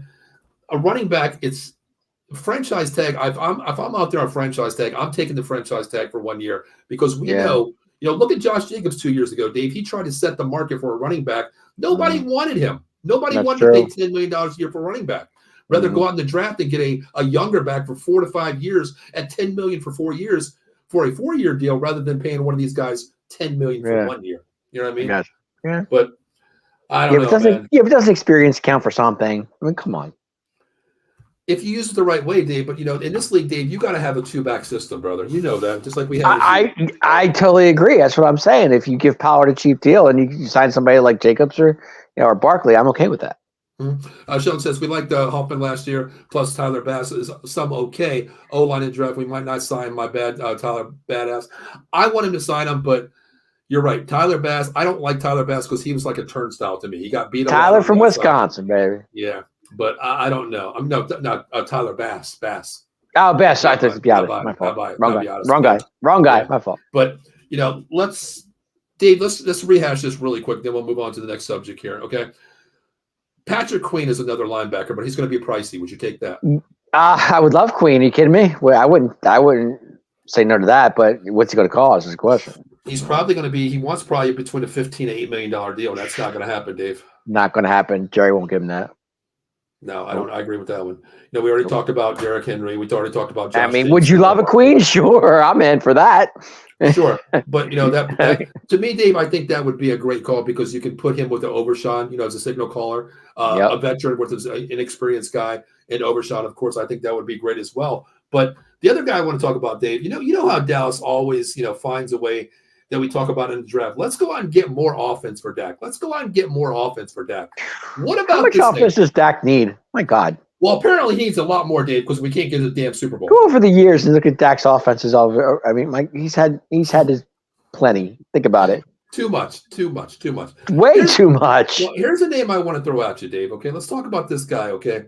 a running back, it's franchise tag. If I'm out there on franchise tag, I'm taking the franchise tag for 1 year because we know. Look at Josh Jacobs 2 years ago, Dave. He tried to set the market for a running back. Nobody wanted him. Nobody wanted to pay $10 million a year for a running back. Rather go out in the draft and get a younger back for 4 to 5 years at $10 million for 4 years for a 4-year deal, rather than paying one of these guys $10 million for 1 year. You know what I mean? Gotcha. Yeah. But I don't know, man. If it doesn't experience count for something, I mean, come on. If you use it the right way, Dave, but in this league, Dave, you got to have a 2-back system, brother. You know that, just like we have. I totally agree. That's what I'm saying. If you give Pollard a cheap deal and you sign somebody like Jacobs or Barkley, I'm okay with that. Sheldon says we liked Hoffman last year, plus Tyler Bass is some okay. O-line and draft, we might not sign. My bad, Tyler Badass. I want him to sign him, but you're right. Tyler Bass, I don't like Tyler Bass because he was like a turnstile to me. He got beat up. Tyler from Wisconsin, baby. Yeah, but I don't know. I'm not Tyler Bass. Oh, Bass. I thought Biadasz. My fault. Wrong guy. My fault. But let's rehash this really quick. Then we'll move on to the next subject here. Okay. Patrick Queen is another linebacker, but he's going to be pricey. Would you take that? I would love Queen. Are you kidding me? Well, I wouldn't say no to that. But what's he going to cost is the question. He's probably going to be. He wants probably between a $15 to $8 million deal. That's not going to happen, Dave. Not going to happen. Jerry won't give him that. No, I don't. I agree with that one. We already talked about Derrick Henry. We already talked about Josh. Would you love a Queen? Sure, I'm in for that. Sure, but that to me, Dave, I think that would be a great call because you can put him with the Overshawn, as a signal caller, a veteran with an inexperienced guy, and Overshawn. Of course, I think that would be great as well. But the other guy I want to talk about, Dave, you know how Dallas always, finds a way that we talk about in the draft. Let's go out and get more offense for Dak. What about how much offense does Dak need? My God. Well, apparently he needs a lot more, Dave, because we can't get a damn Super Bowl. Go over the years and look at Dak's offenses. I mean, he's had his plenty. Think about it. Too much. Way too much. Well, here's a name I want to throw at you, Dave. Okay, let's talk about this guy. Okay,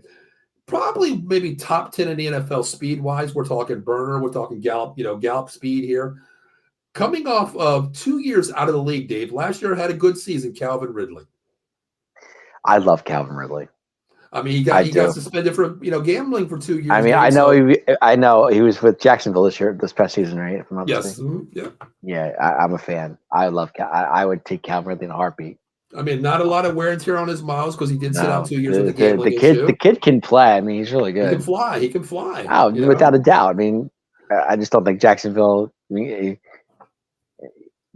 probably maybe top 10 in the NFL speed wise. We're talking burner. We're talking Gallup speed here. Coming off of 2 years out of the league, Dave. Last year had a good season. Calvin Ridley. I love Calvin Ridley. I mean, he got suspended for gambling for 2 years. I mean, I know he was with Jacksonville this past season, right? If I'm not mistaken. Yeah. I'm a fan. I love. I would take Calvin Ridley in a heartbeat. I mean, not a lot of wear and tear on his miles because he did sit out 2 years with the gambling issue. The kid can play. I mean, he's really good. He can fly. Oh, without a doubt. I mean, I just don't think Jacksonville.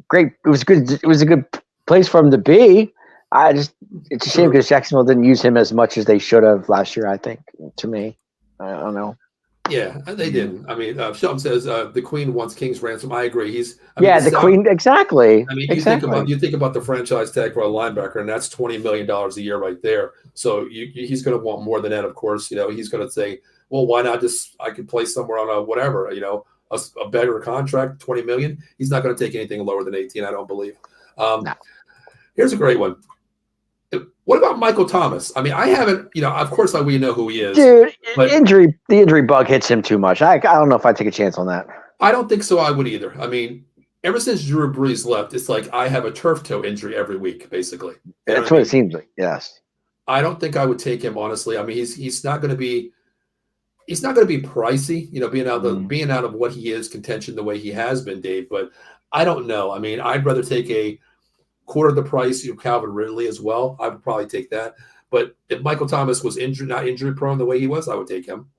Great. It was good. It was a good place for him to be. It's a shame because Jacksonville didn't use him as much as they should have last year, I think, to me. I don't know. Yeah, they didn't. I mean, Sheldon says the Queen wants King's ransom. I agree. The Queen, exactly. I mean, exactly. you think about the franchise tag for a linebacker, and that's $20 million a year right there. So he's going to want more than that, of course. He's going to say Well, why not I could play somewhere on a whatever, a better contract, $20 million. He's not going to take anything lower than 18, I don't believe. No. Here's a great one. What about Michael Thomas? I mean, I haven't, of course, we know who he is. Dude, but the injury bug hits him too much. I don't know if I'd take a chance on that. I don't think so. I would either. I mean, ever since Drew Brees left, it's like I have a turf toe injury every week, basically. That's what it seems like. Yes. I don't think I would take him, honestly. I mean, he's not going to be pricey, being out of what he is, contention the way he has been, Dave. But I don't know. I mean, I'd rather take a quarter of the price of Calvin Ridley as well. I would probably take that. But if Michael Thomas was not injury prone the way he was, I would take him.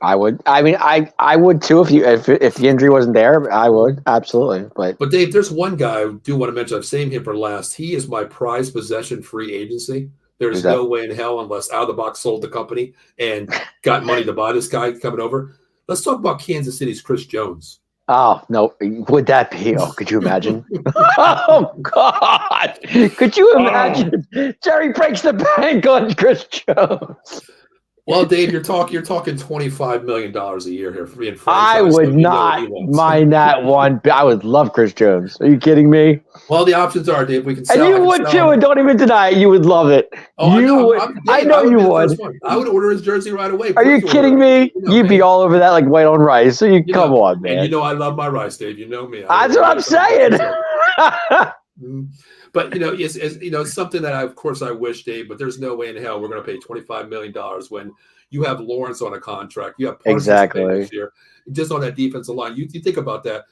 I would. I mean, I would too if the injury wasn't there. I would absolutely. But Dave, there's one guy I do want to mention. I've saved him for last. He is my prized possession free agency. There's no way in hell unless Out of the Box sold the company and got money to buy this guy coming over. Let's talk about Kansas City's Chris Jones. Oh, no. Would that be? Oh, could you imagine? Oh, God. Could you imagine? Jerry breaks the bank on Chris Jones. Well, Dave, you're talking $25 million a year here for being franchise. I would not mind that one. I would love Chris Jones. Are you kidding me? Well, the options are, Dave. We can sell. And you would too, and don't even deny it. You would love it. Oh, you would. I know you would. I would order his jersey right away. Are you kidding me? You'd be all over that like white on rice. So come on, man. And I love my rice, Dave. You know me. That's what I'm saying. But it's something that of course I wish, Dave, but there's no way in hell we're going to pay $25 million when you have Lawrence on a contract. You have Parsons this year, just on that defensive line. You think about that.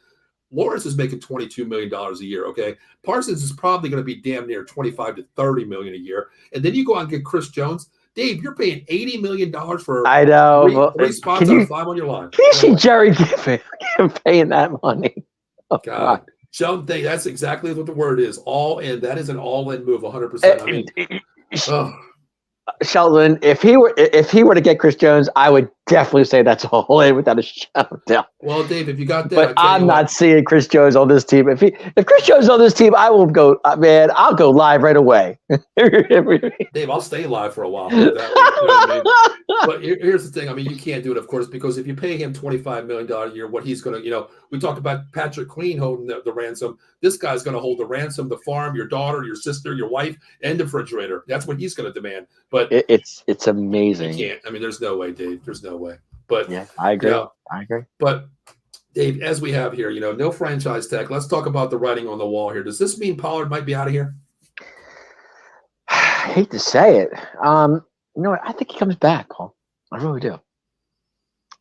Lawrence is making $22 million a year. Okay, Parsons is probably going to be damn near $25 to $30 million a year, and then you go out and get Chris Jones. Dave, you're paying $80 million for I know three spots out of 5 on your line. Can you see Jerry paying that money? Oh, God. Sheldon, that's exactly what the word is. All in. That is an all-in move, 100%. I mean, Sheldon, if he were to get Chris Jones, I would definitely say that's all in without a shadow. Well, Dave, if you got that, but I'm not seeing Chris Jones on this team. If Chris Jones is on this team, I will go. Man, I'll go live right away. Dave, I'll stay live for a while. But here's the thing. I mean, you can't do it, of course, because if you pay him $25 million a year, what he's going to, we talked about Patrick Queen holding the ransom. This guy's going to hold the ransom, the farm, your daughter, your sister, your wife, and the refrigerator. That's what he's going to demand. But it's amazing. You can't. I mean, there's no way, Dave. There's no way. But yeah, I agree. I agree. But Dave, as we have here, no franchise tag. Let's talk about the writing on the wall here. Does this mean Pollard might be out of here? I hate to say it. You know what? I think he comes back, Paul. I really do. I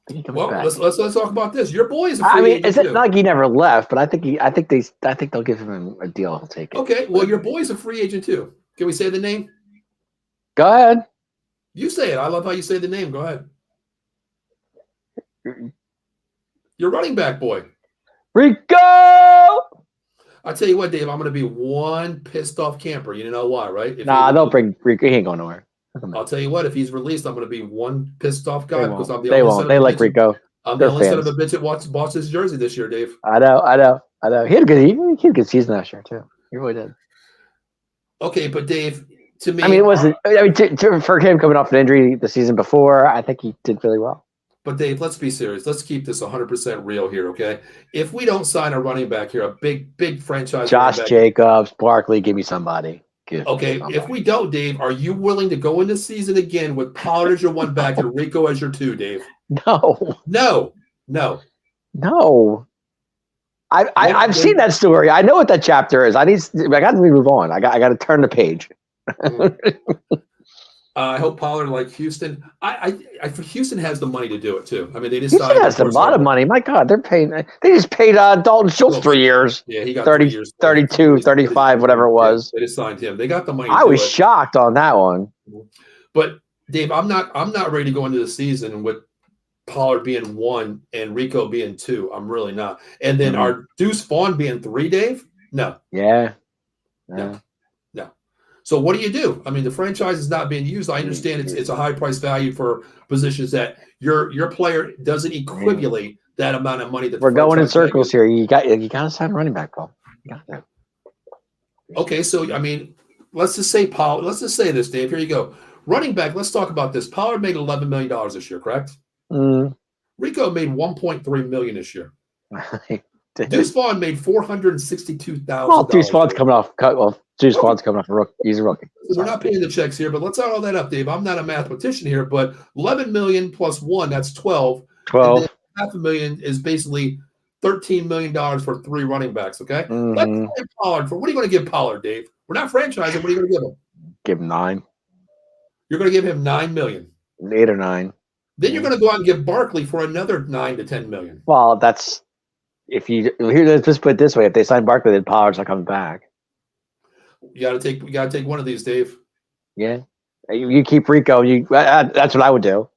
think he comes back. Let's talk about this. Your boy is a free I mean, agent it's not too. like he never left, but I think they'll give him a deal. He'll take it. Okay. Well, your boy's a free agent too. Can we say the name? Go ahead. You say it. I love how you say the name. Go ahead. Your running back boy. Rico! I tell you what, Dave, I'm going to be one pissed off camper. You know why, right? Don't bring Rico. He ain't going nowhere. I'll tell you what, if he's released, I'm going to be one pissed off guy because I'm the only son of a They like bitch. Rico. I'm the only son of a bitch that bought his jersey this year, Dave. I know. He had a good season last year too. He really did. Okay, but Dave, to me, I mean, it wasn't. I mean, for him coming off an injury the season before, I think he did really well. But Dave, let's be serious. Let's keep this 100% real here, okay? If we don't sign a running back here, a big franchise, Josh Jacobs, Barkley, give me somebody. If we don't, Dave, are you willing to go into season again with Pollard as your one back and Rico as your two, Dave? No. I've Dave? seen that story. I know what that chapter is. I got to move on. I got to turn the page. I hope Pollard, like Houston, Houston has the money to do it too. I mean, they just Houston has a lot of money. My God, they're paying. They just paid Dalton Schultz 3 years. Yeah, he got 30, 3 years, 32, 35, whatever it was. They just signed him. They got the money. I was shocked on that one. But Dave, I'm not ready to go into the season with Pollard being 1 and Rico being 2. I'm really not. And then our Deuce Vaughn being 3, Dave? No. Yeah. No. So what do you do? I mean, the franchise is not being used. I understand it's a high price value for positions that your player doesn't equate that amount of money. That we're going in circles here. You got to sign a running back, Paul. You got that. Okay, so I mean, let's just say Pollard. Let's just say this, Dave. Here you go. Running back. Let's talk about this. Pollard made $11 million this year, correct? Mm. Rico made $1.3 million this year. Deuce Vaughn made $462,000. Well, Deuce Vaughn's coming off. Deuce Vaughn's coming off a rookie. He's a rookie. We're not paying the checks here, but let's add all that up, Dave. I'm not a mathematician here, but 11 million plus 1, that's 12. 12. And then $500,000 is basically $13 million for 3 running backs. Okay. Mm-hmm. Let's play Pollard for. What are you going to give Pollard, Dave? We're not franchising. What are you going to give him? Give him 9. You're going to give him $9 million. 8 or 9. Then you're going to go out and give Barkley for another 9 to 10 million. Well, that's if you here. Let's just put it this way: if they sign Barkley, then Pollard's not coming back. You got to take one of these, Dave. Yeah, you keep Rico. That's what I would do.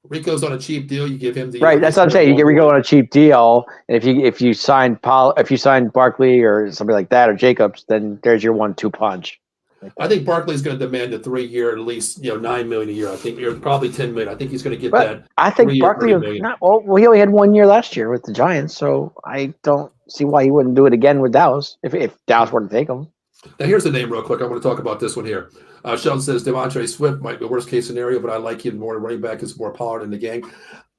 Rico's on a cheap deal. You give him the right. That's what I'm saying. You get Rico on a cheap deal, and if you sign Barkley or somebody like that or Jacobs, then there's your 1-2 punch. I think Barkley's going to demand a 3-year, at least $9 million a year. I think you're probably $10 million. I think he's going to get that. I think Barkley. Well, he only had 1 year last year with the Giants, so I don't see why he wouldn't do it again with Dallas if Dallas were to take him. Now here's the name real quick. I want to talk about this one here. Sheldon says DeAndre Swift might be the worst case scenario, but I like him more. Running back is more Pollard in the gang.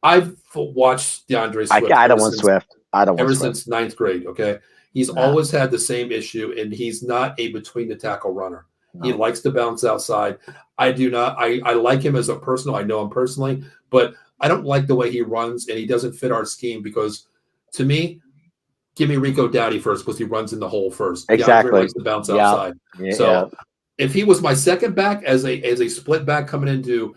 I've watched DeAndre Swift. I don't want Swift. Ever since 9th grade. Okay, he's always had the same issue, and he's not a between the tackle runner. No. He likes to bounce outside. I do not. I like him as a personal. I know him personally, but I don't like the way he runs, and he doesn't fit our scheme because, to me, give me Rico Dowdy first because he runs in the hole first. Exactly. DeAndre likes to bounce outside. Yeah. So if he was my second back as a split back coming into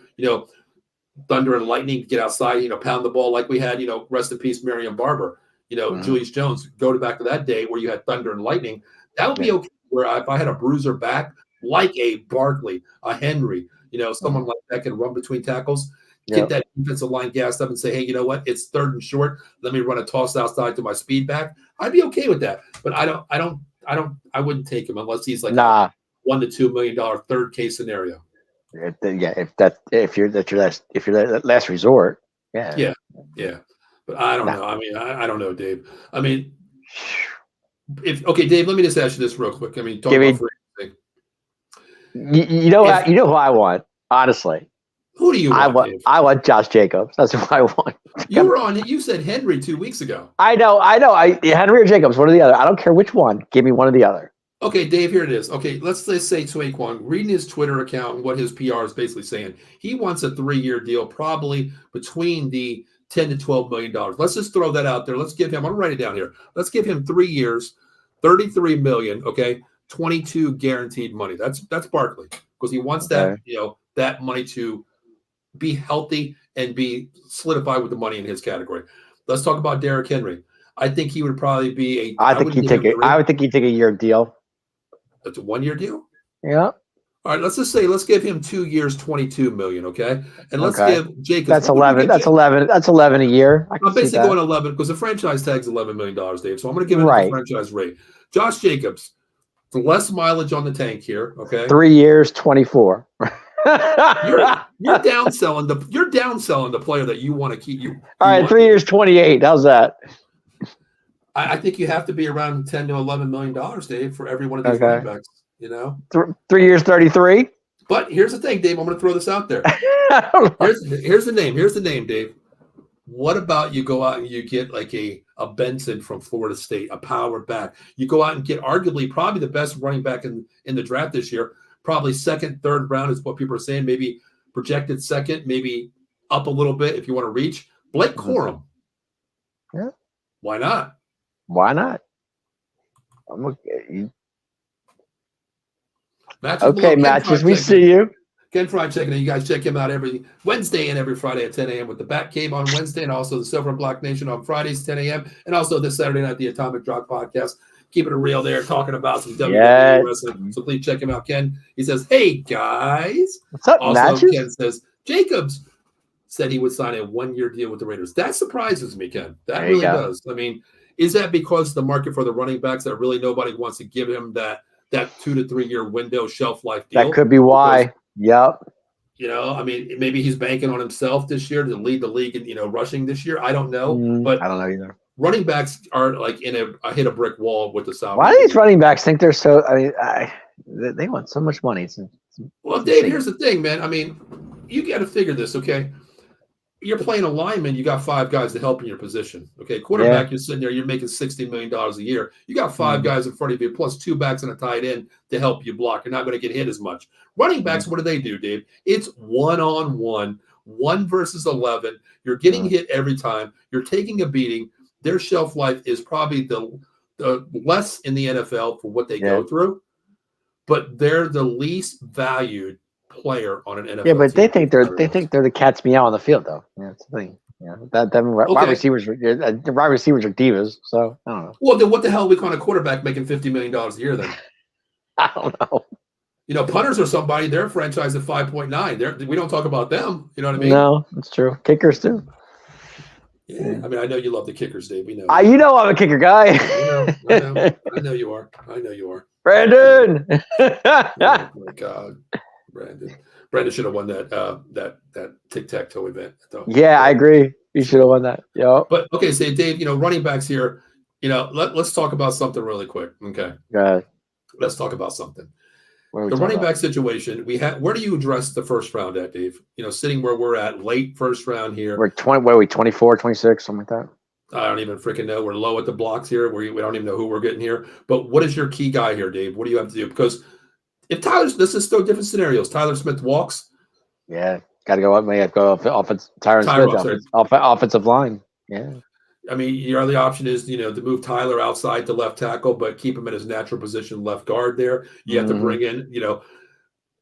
thunder and lightning, get outside, pound the ball like we had, rest in peace, Marion Barber, Julius Jones, go back to that day where you had thunder and lightning. That would be okay. Where if I had a bruiser back like a Barkley, a Henry, someone like that can run between tackles, get that defensive line gassed up and say, hey, you know what? It's 3rd and short. Let me run a toss outside to my speed back. I'd be okay with that. But I wouldn't take him unless he's like a $1 to $2 million 3rd case scenario. If you're that last resort. Yeah. But I don't know. I mean, I don't know, Dave. I mean, Dave, let me just ask you this real quick. I mean, talk about free agency. You know who I want, honestly. Who do you want? Dave? I want Josh Jacobs. That's who I want. You said Henry 2 weeks ago. I know. Henry or Jacobs, one or the other. I don't care which one. Give me one or the other. Okay, Dave, here it is. Okay, let's say Saquon, reading his Twitter account and what his PR is basically saying. He wants a 3-year deal, probably between the $10 to $12 million. Let's just throw that out there. Let's give him, I'm going to write it down here. Let's give him 3 years, $33 million, okay, 22 guaranteed money. That's Barkley because he wants that, that money to be healthy and be solidified with the money in his category. Let's talk about Derrick Henry. I think he would probably be I would think he'd take a year deal. That's a 1-year deal? Yeah. All right, let's give him 2 years, $22 million, okay? And let's give Jacobs. That's 11. That's 11. That's 11 a year. I'm basically going 11 because the franchise tag's $11 million, Dave. So I'm going to give him the franchise rate. Josh Jacobs, less mileage on the tank here, okay? 3 years, 24. You're downselling the player that you want to keep. All right, 3 years, 28. How's that? I think you have to be around $10 to $11 million, Dave, for every one of these running backs. 3 years, 33. But here's the thing, Dave. I'm going to throw this out there. Here's the name. Here's the name, Dave. What about you go out and you get like a Benson from Florida State, a power back? You go out and get arguably probably the best running back in the draft this year. Probably 2nd, 3rd round is what people are saying. Maybe projected 2nd, maybe up a little bit if you want to reach. Blake Corum. Yeah. Why not? Why not? Matches. We see you. Ken Fried checking in. You guys check him out every Wednesday and every Friday at 10 a.m. with the Bat Cave on Wednesday and also the Silver and Black Nation on Fridays, 10 a.m. And also this Saturday night, the Atomic Drop Podcast. Keeping it real there, talking about some WWE wrestling. So please check him out, Ken. He says, hey, guys. What's up, also, Matches? Ken says, Jacobs said he would sign a 1-year deal with the Raiders. That surprises me, Ken. That really does. I mean, is that because the market for the running backs that really nobody wants to give him that 2 to 3 year window shelf life deal? That could be why. Yep. I mean, maybe he's banking on himself this year to lead the league in, rushing this year. I don't know. But I don't know either. Running backs are like hit a brick wall with the salary. Why do these running backs think they're so? I mean, they want so much money. Well, Dave, here's the thing, man. I mean, you got to figure this, okay? you're playing a lineman, you got 5 guys to help in your position. Okay, quarterback, you're sitting there, you're making $60 million a year. You got 5 guys in front of you, plus 2 backs and a tight end to help you block. You're not going to get hit as much. Running backs, what do, Dave? It's 1-on-1, 1 versus 11. You're getting hit every time. You're taking a beating. Their shelf life is probably the less in the NFL for what they go through, but they're the least valued player on an NFL team. Yeah, but they think they're the cat's meow on the field, though. Yeah, that's the thing. Yeah, wide receivers are divas. So I don't know. Well, then what the hell are we calling a quarterback making $50 million a year then? I don't know. Punters are somebody. They're franchised at 5.9. We don't talk about them. You know what I mean? No, that's true. Kickers too. Yeah, I mean, I know you love the kickers, Dave. We know. I'm a kicker guy. I know you are. Brandon. Oh my God, Brandon should have won that tic-tac-toe event. Though. Yeah, I agree. You should have won that. Yeah. But okay, say Dave. Running backs here. Let's talk about something really quick. Okay. Let's talk about something. The running back situation, where do you address the first round at, Dave? Sitting where we're at, late first round here. We're 24, 26, something like that. I don't even freaking know. We're low at the blocks here. We don't even know who we're getting here. But what is your key guy here, Dave? What do you have to do? Because if this is still different scenarios. Tyler Smith walks. Yeah, got to go up. May have to go offense. Tyron Smith, offensive line. Yeah. I mean, your other option is, to move Tyler outside to left tackle, but keep him in his natural position, left guard there. You have to bring in,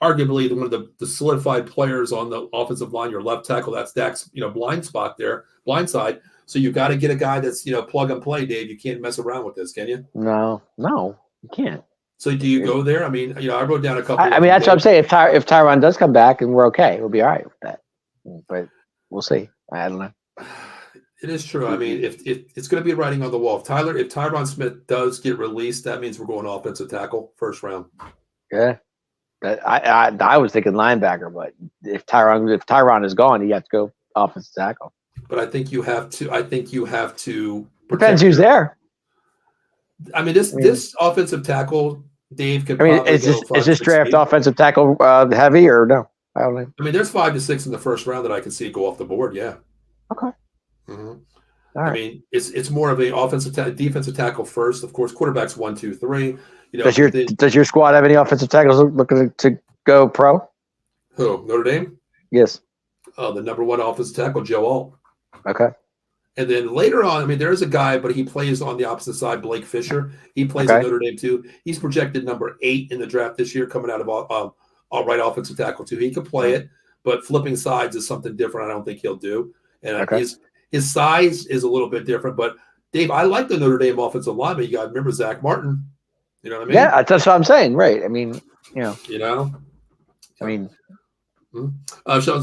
arguably one of the solidified players on the offensive line, your left tackle. That's Dak's, blind side. So you got to get a guy that's, plug and play, Dave. You can't mess around with this, can you? No, you can't. So do you go there? I mean, I wrote down a couple. I mean, that's what I'm saying. If Tyron does come back and we're okay, we'll be all right with that. But we'll see. I don't know. It is true. I mean, if it's going to be writing on the wall. If Tyron Smith does get released, that means we're going offensive tackle first round. Yeah, but I was thinking linebacker, but if Tyron is gone, you have to go offensive tackle. But I think you have to. Depends who's there. I mean, this offensive tackle, Dave could. Is this draft offensive tackle heavy or no? I don't know. I mean, there's 5 to 6 in the first round that I can see go off the board. Yeah. Okay. Mm-hmm. I mean, it's more of a defensive tackle first. Of course, quarterbacks 1, 2, 3. Does your squad have any offensive tackles looking to go pro? Who? Notre Dame? Yes. The number 1 offensive tackle, Joe Alt. Okay. And then later on, I mean, there's a guy, but he plays on the opposite side, Blake Fisher. He plays at Notre Dame too. He's projected number 8 in the draft this year, coming out of all right offensive tackle too. He could play it, but flipping sides is something different. I don't think he'll do. And his size is a little bit different. But Dave, I like the Notre Dame offensive lineman. You got to remember Zach Martin. You know what I mean? Yeah, that's what I'm saying. Right. I mean, Sean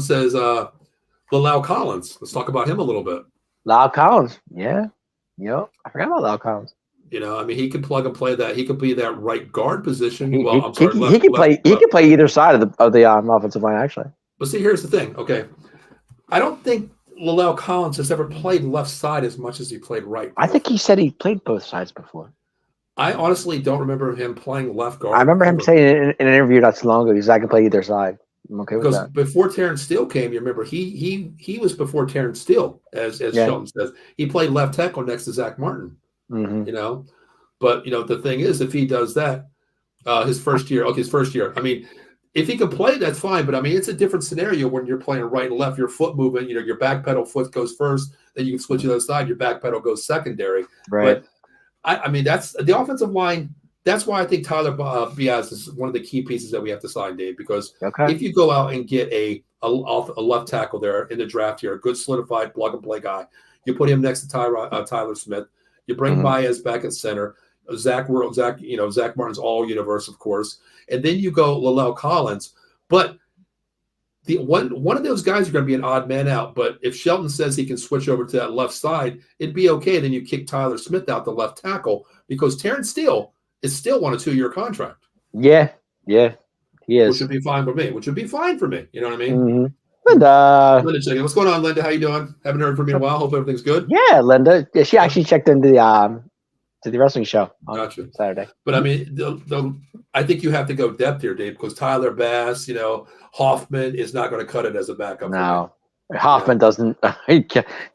says Lau Collins. Let's talk about him a little bit. Lau Collins. Yeah. I forgot about Lau Collins. I mean, he could plug and play that. He could be that right guard position. He can play either side of the offensive line, actually. But see, here's the thing. Okay, I don't think Lau Collins has ever played left side as much as he played right. I think he said he played both sides before. I honestly don't remember him playing left guard. I remember him saying in an interview not too long ago, because I can play either side. I'm okay with that. Because before Terrence Steele came, you remember he was before Terrence Steele, as Shelton says. He played left tackle next to Zach Martin. Mm-hmm. But the thing is, if he does that, his first year. I mean, if he can play, that's fine. But I mean, it's a different scenario when you're playing right and left. Your foot movement, your back pedal foot goes first, then you can switch to the other side. Your back pedal goes secondary. Right. But I mean, that's the offensive line. That's why I think Tyler Biaz is one of the key pieces that we have to sign, Dave. Because if you go out and get a left tackle there in the draft here, a good solidified plug and play guy, you put him next to Tyler Smith. You bring Baez back at center. Zach Martin's all universe, of course, and then you go Lau Collins. But the one of those guys are going to be an odd man out. But if Shelton says he can switch over to that left side, it'd be okay. Then you kick Tyler Smith out the left tackle because Terrence Steele is still on a 2-year contract. Yeah, he is. Which would be fine for me. You know what I mean? Mm-hmm. Linda, checking. What's going on, Linda? How you doing? Haven't heard from you in a while. Hope everything's good. Yeah, Linda. Yeah, she actually checked into the wrestling show on Saturday. But I mean, I think you have to go depth here, Dave, because Tyler Bass, Hoffman is not going to cut it as a backup. No. Hoffman doesn't.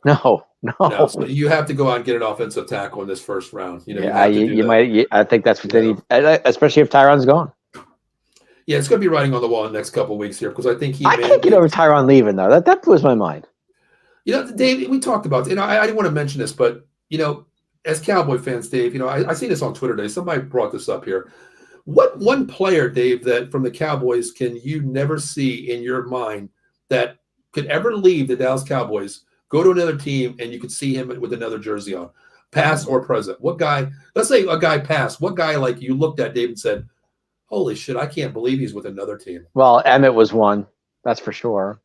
No. No, so you have to go out and get an offensive tackle in this first round. You know, Yeah, you might. I think that's what they need, especially if Tyron's gone. Yeah, it's going to be writing on the wall in the next couple of weeks here because I think I can't get over Tyron leaving though. That blows my mind. You know, Dave, we talked about. I didn't want to mention this, but as Cowboy fans, Dave, I see this on Twitter today. Somebody brought this up here. What one player, Dave, that from the Cowboys can you never see in your mind that could ever leave the Dallas Cowboys, go to another team, and you could see him with another jersey on, past or present? What guy? Let's say a guy passed. What guy like you looked at, Dave, and said, "Holy shit, I can't believe he's with another team." Well, Emmett was one, that's for sure.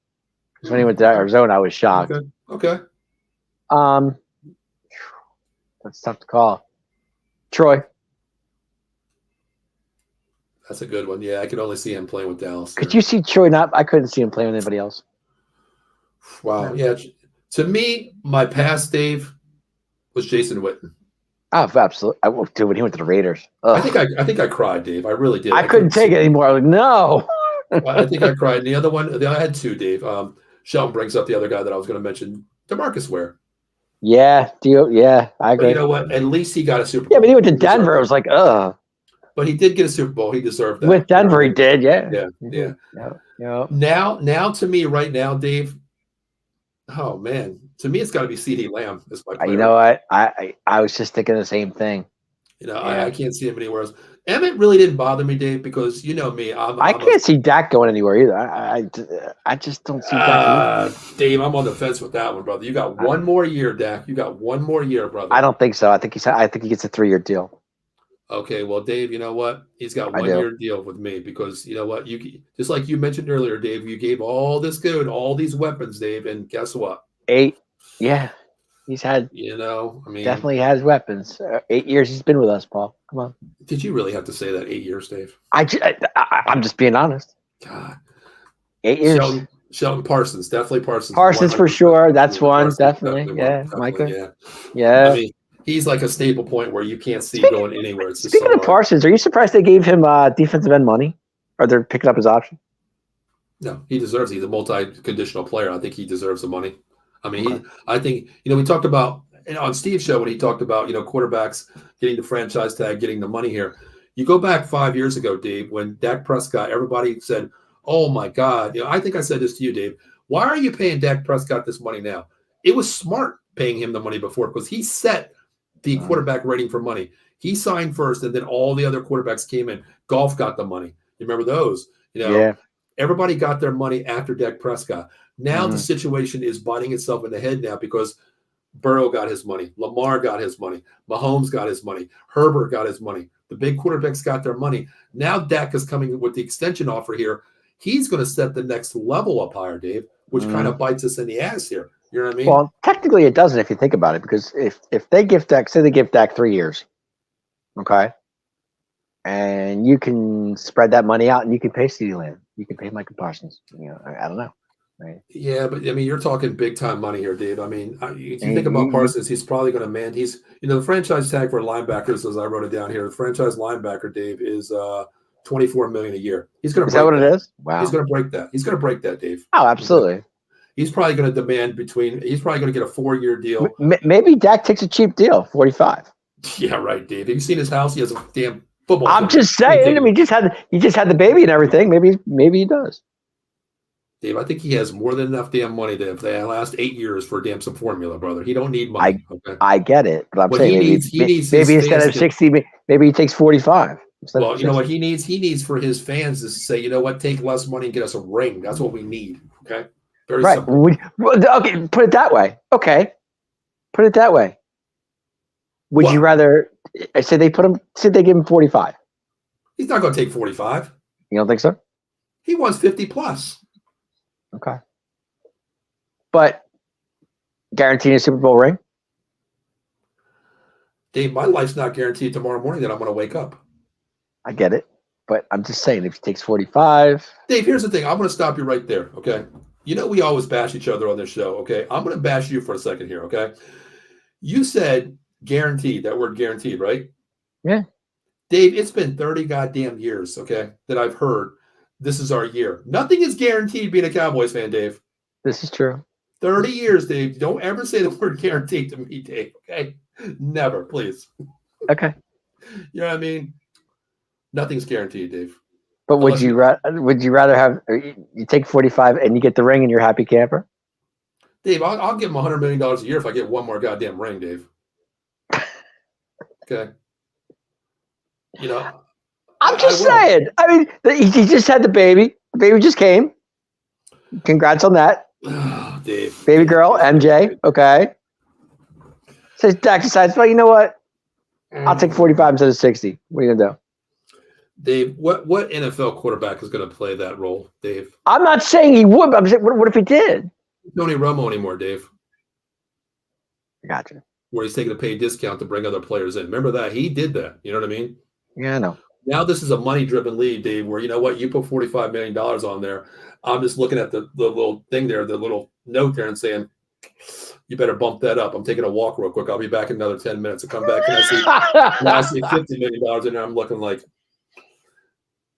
Because when he went to Arizona, I was shocked. Okay. That's tough to call. Troy. That's a good one. Yeah, I could only see him playing with Dallas. Could you see Troy? I couldn't see him playing with anybody else. Wow. Yeah. To me, my past, Dave, was Jason Witten. Oh, absolutely. Dude, when he went to the Raiders. I think I cried, Dave. I really did. I couldn't take it anymore. I was like, no. I think I cried. And the other one, I had two, Dave. Sheldon brings up the other guy that I was going to mention, DeMarcus Ware. Yeah, I agree. But you know what? At least he got a Super Bowl. Yeah, but he went to Denver. I was like, ugh. But he did get a Super Bowl. He deserved that. With Denver, he did, yeah. Yeah. Yeah. Now to me, right now, Dave, oh, man. To me, it's got to be CeeDee Lamb. You know what? I was just thinking the same thing. I can't see him anywhere else. Emmett really didn't bother me, Dave, because you know me. I can't see Dak going anywhere either. I just don't see Dak. Dave, I'm on the fence with that one, brother. You got one more year, Dak. You got one more year, brother. I don't think so. I think he gets a 3-year deal. Okay, well, Dave, you know what? He's got 1 year deal with me because you know what? You just like you mentioned earlier, Dave. You gave all this good, all these weapons, Dave, and guess what? 8. Yeah, he's had. Definitely has weapons. 8 years he's been with us, Paul. Come on. Did you really have to say that 8 years, Dave? I'm just being honest. God. 8 years. Sheldon Parsons, definitely Parsons. Parsons for sure. That's one, Parsons, definitely. Yeah, Micah. Yeah. He's like a staple point where you can't see going anywhere. It's speaking of Parsons, are you surprised they gave him defensive end money? Or they're picking up his option? No, he deserves it. He's a multi-conditional player. I think he deserves the money. I think, we talked about on Steve's show when he talked about, quarterbacks getting the franchise tag, getting the money here. You go back 5 years ago, Dave, when Dak Prescott, everybody said, oh my God. I think I said this to you, Dave. Why are you paying Dak Prescott this money now? It was smart paying him the money before because he set the quarterback rating for money. He signed first, and then all the other quarterbacks came in. Golf got the money. You remember those? Everybody got their money after Dak Prescott. Now the situation is biting itself in the head now because Burrow got his money. Lamar got his money. Mahomes got his money. Herbert got his money. The big quarterbacks got their money. Now Dak is coming with the extension offer here. He's going to set the next level up higher, Dave, which kind of bites us in the ass here. You know what I mean? Well, technically it doesn't if you think about it, because if they give Dak, say they give Dak 3 years, okay, and you can spread that money out and you can pay CeeDee Lamb, you can pay Micah Parsons. I don't know. Right? Yeah, but you're talking big time money here, Dave. You think about Parsons, he's probably going to he's the franchise tag for linebackers, as I wrote it down here. The franchise linebacker, Dave, is $24 million a year. He's going to. Is that what it is? Wow. He's going to break that. He's going to break that, Dave. Oh, absolutely. He's probably going to demand he's probably going to get a 4-year deal. Maybe Dak takes a cheap deal, 45. Yeah, right, Dave. Have you seen his house? He has a damn football. I'm just saying. He just had the baby and everything. Maybe he does. Dave, I think he has more than enough damn money to the last 8 years for some formula, brother. He don't need money. I get it, but I'm saying he needs maybe instead of 60, maybe he takes 45. Well, you know what he needs? He needs for his fans to say, you know what, take less money and get us a ring. That's what we need. Okay. Very simple. Okay, put it that way. Okay. Put it that way. Would you rather say they give him 45? He's not going to take 45. You don't think so? He wants 50 plus. Okay. But guaranteeing a Super Bowl ring? Dave, my life's not guaranteed tomorrow morning that I'm going to wake up. I get it. But I'm just saying, if he takes 45. Dave, here's the thing. I'm going to stop you right there. Okay. We always bash each other on this show. Okay. I'm going to bash you for a second here. Okay. You said guaranteed, that word guaranteed, right? Yeah. Dave, it's been 30 goddamn years, okay, that I've heard this is our year. Nothing is guaranteed being a Cowboys fan, Dave. This is true. 30 years, Dave. Don't ever say the word guaranteed to me, Dave. Okay, never, please. Okay. You know what I mean? Nothing's guaranteed, Dave. But would you rather have you take 45 and you get the ring and you're happy camper? Dave, I'll give him $100 million a year if I get one more goddamn ring, Dave. Okay. You know, I'm just saying. I mean, he just had the baby. The baby just came. Congrats on that. Dave. Baby girl, MJ. Okay. So Dak decides, well, you know what? I'll take 45 instead of 60. What are you going to do? Dave, what NFL quarterback is going to play that role, Dave? I'm not saying he would, but I'm saying, what if he did? Tony Romo anymore, Dave. Gotcha. Where he's taking a paid discount to bring other players in. Remember that? He did that. You know what I mean? Yeah, I know. Now this is a money-driven league, Dave, where you know what? You put $45 million on there. I'm just looking at the little thing there, the little note there and saying, you better bump that up. I'm taking a walk real quick. I'll be back in another 10 minutes to come back. And I see $50 million in there. I'm looking like,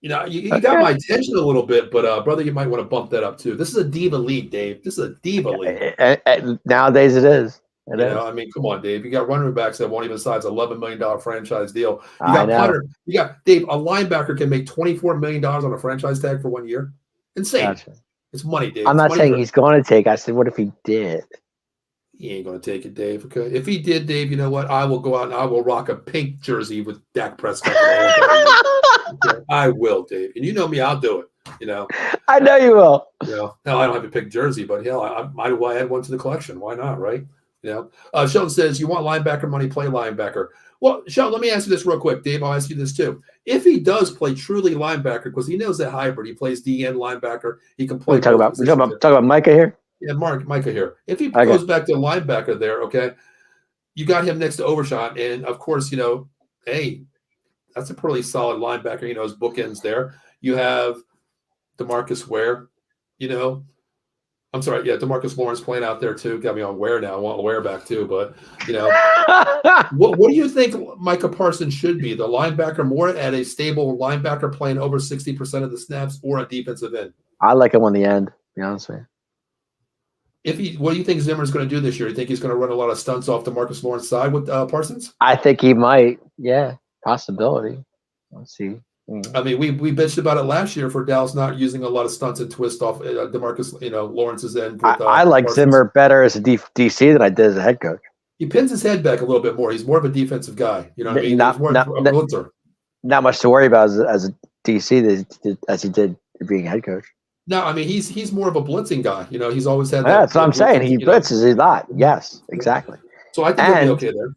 you know, you got my attention a little bit, but brother, you might want to bump that up too. This is a diva league, Dave. This is a diva league. Nowadays it is. You know, I mean, come on, Dave. You got running backs that won't even sign an $11 million franchise deal. You got punter. You got Dave. A linebacker can make $24 million on a franchise tag for 1 year. Insane. Gotcha. It's money, Dave. I'm not saying he's going to take. I said, what if he did? He ain't going to take it, Dave. Okay. If he did, Dave, you know what? I will go out and I will rock a pink jersey with Dak Prescott. Okay? I will, Dave. And you know me, I'll do it. You know. I know you will. You know, hell, I don't have a pink jersey, but hell, I might as well add one to the collection. Why not, right? You know. Sheldon says, you want linebacker money, play linebacker. Well, Sheldon, let me ask you this real quick. Dave, I'll ask you this too. If he does play truly linebacker, because he knows that hybrid, he plays DN linebacker, he can play. What are you talking about Micah here? Yeah, Micah here. If he goes back to linebacker there, okay, you got him next to Overshot. And, of course, you know, hey, that's a pretty solid linebacker. You know, his bookends there. You have DeMarcus Ware, you know. I'm sorry, yeah, DeMarcus Lawrence playing out there too. Got me on Ware now. I want Ware back too, but, you know. what do you think Micah Parsons should be? The linebacker more at a stable linebacker playing over 60% of the snaps or a defensive end? I like him on the end, to be honest with you. What do you think Zimmer's going to do this year? You think he's going to run a lot of stunts off the Marcus Lawrence side with Parsons? I think he might. Yeah, possibility. Let's see. I mean, we bitched about it last year for Dallas not using a lot of stunts and twist off DeMarcus, you know, Lawrence's end. With, I like Parsons. Zimmer better as a DC than I did as a head coach. He pins his head back a little bit more. He's more of a defensive guy. You know what I mean? Not much to worry about as a DC as he did being a head coach. No, I mean he's more of a blitzing guy. You know, he's always had. That's what I'm saying. He blitzes a lot. Yes, exactly. So I think he'll be okay there.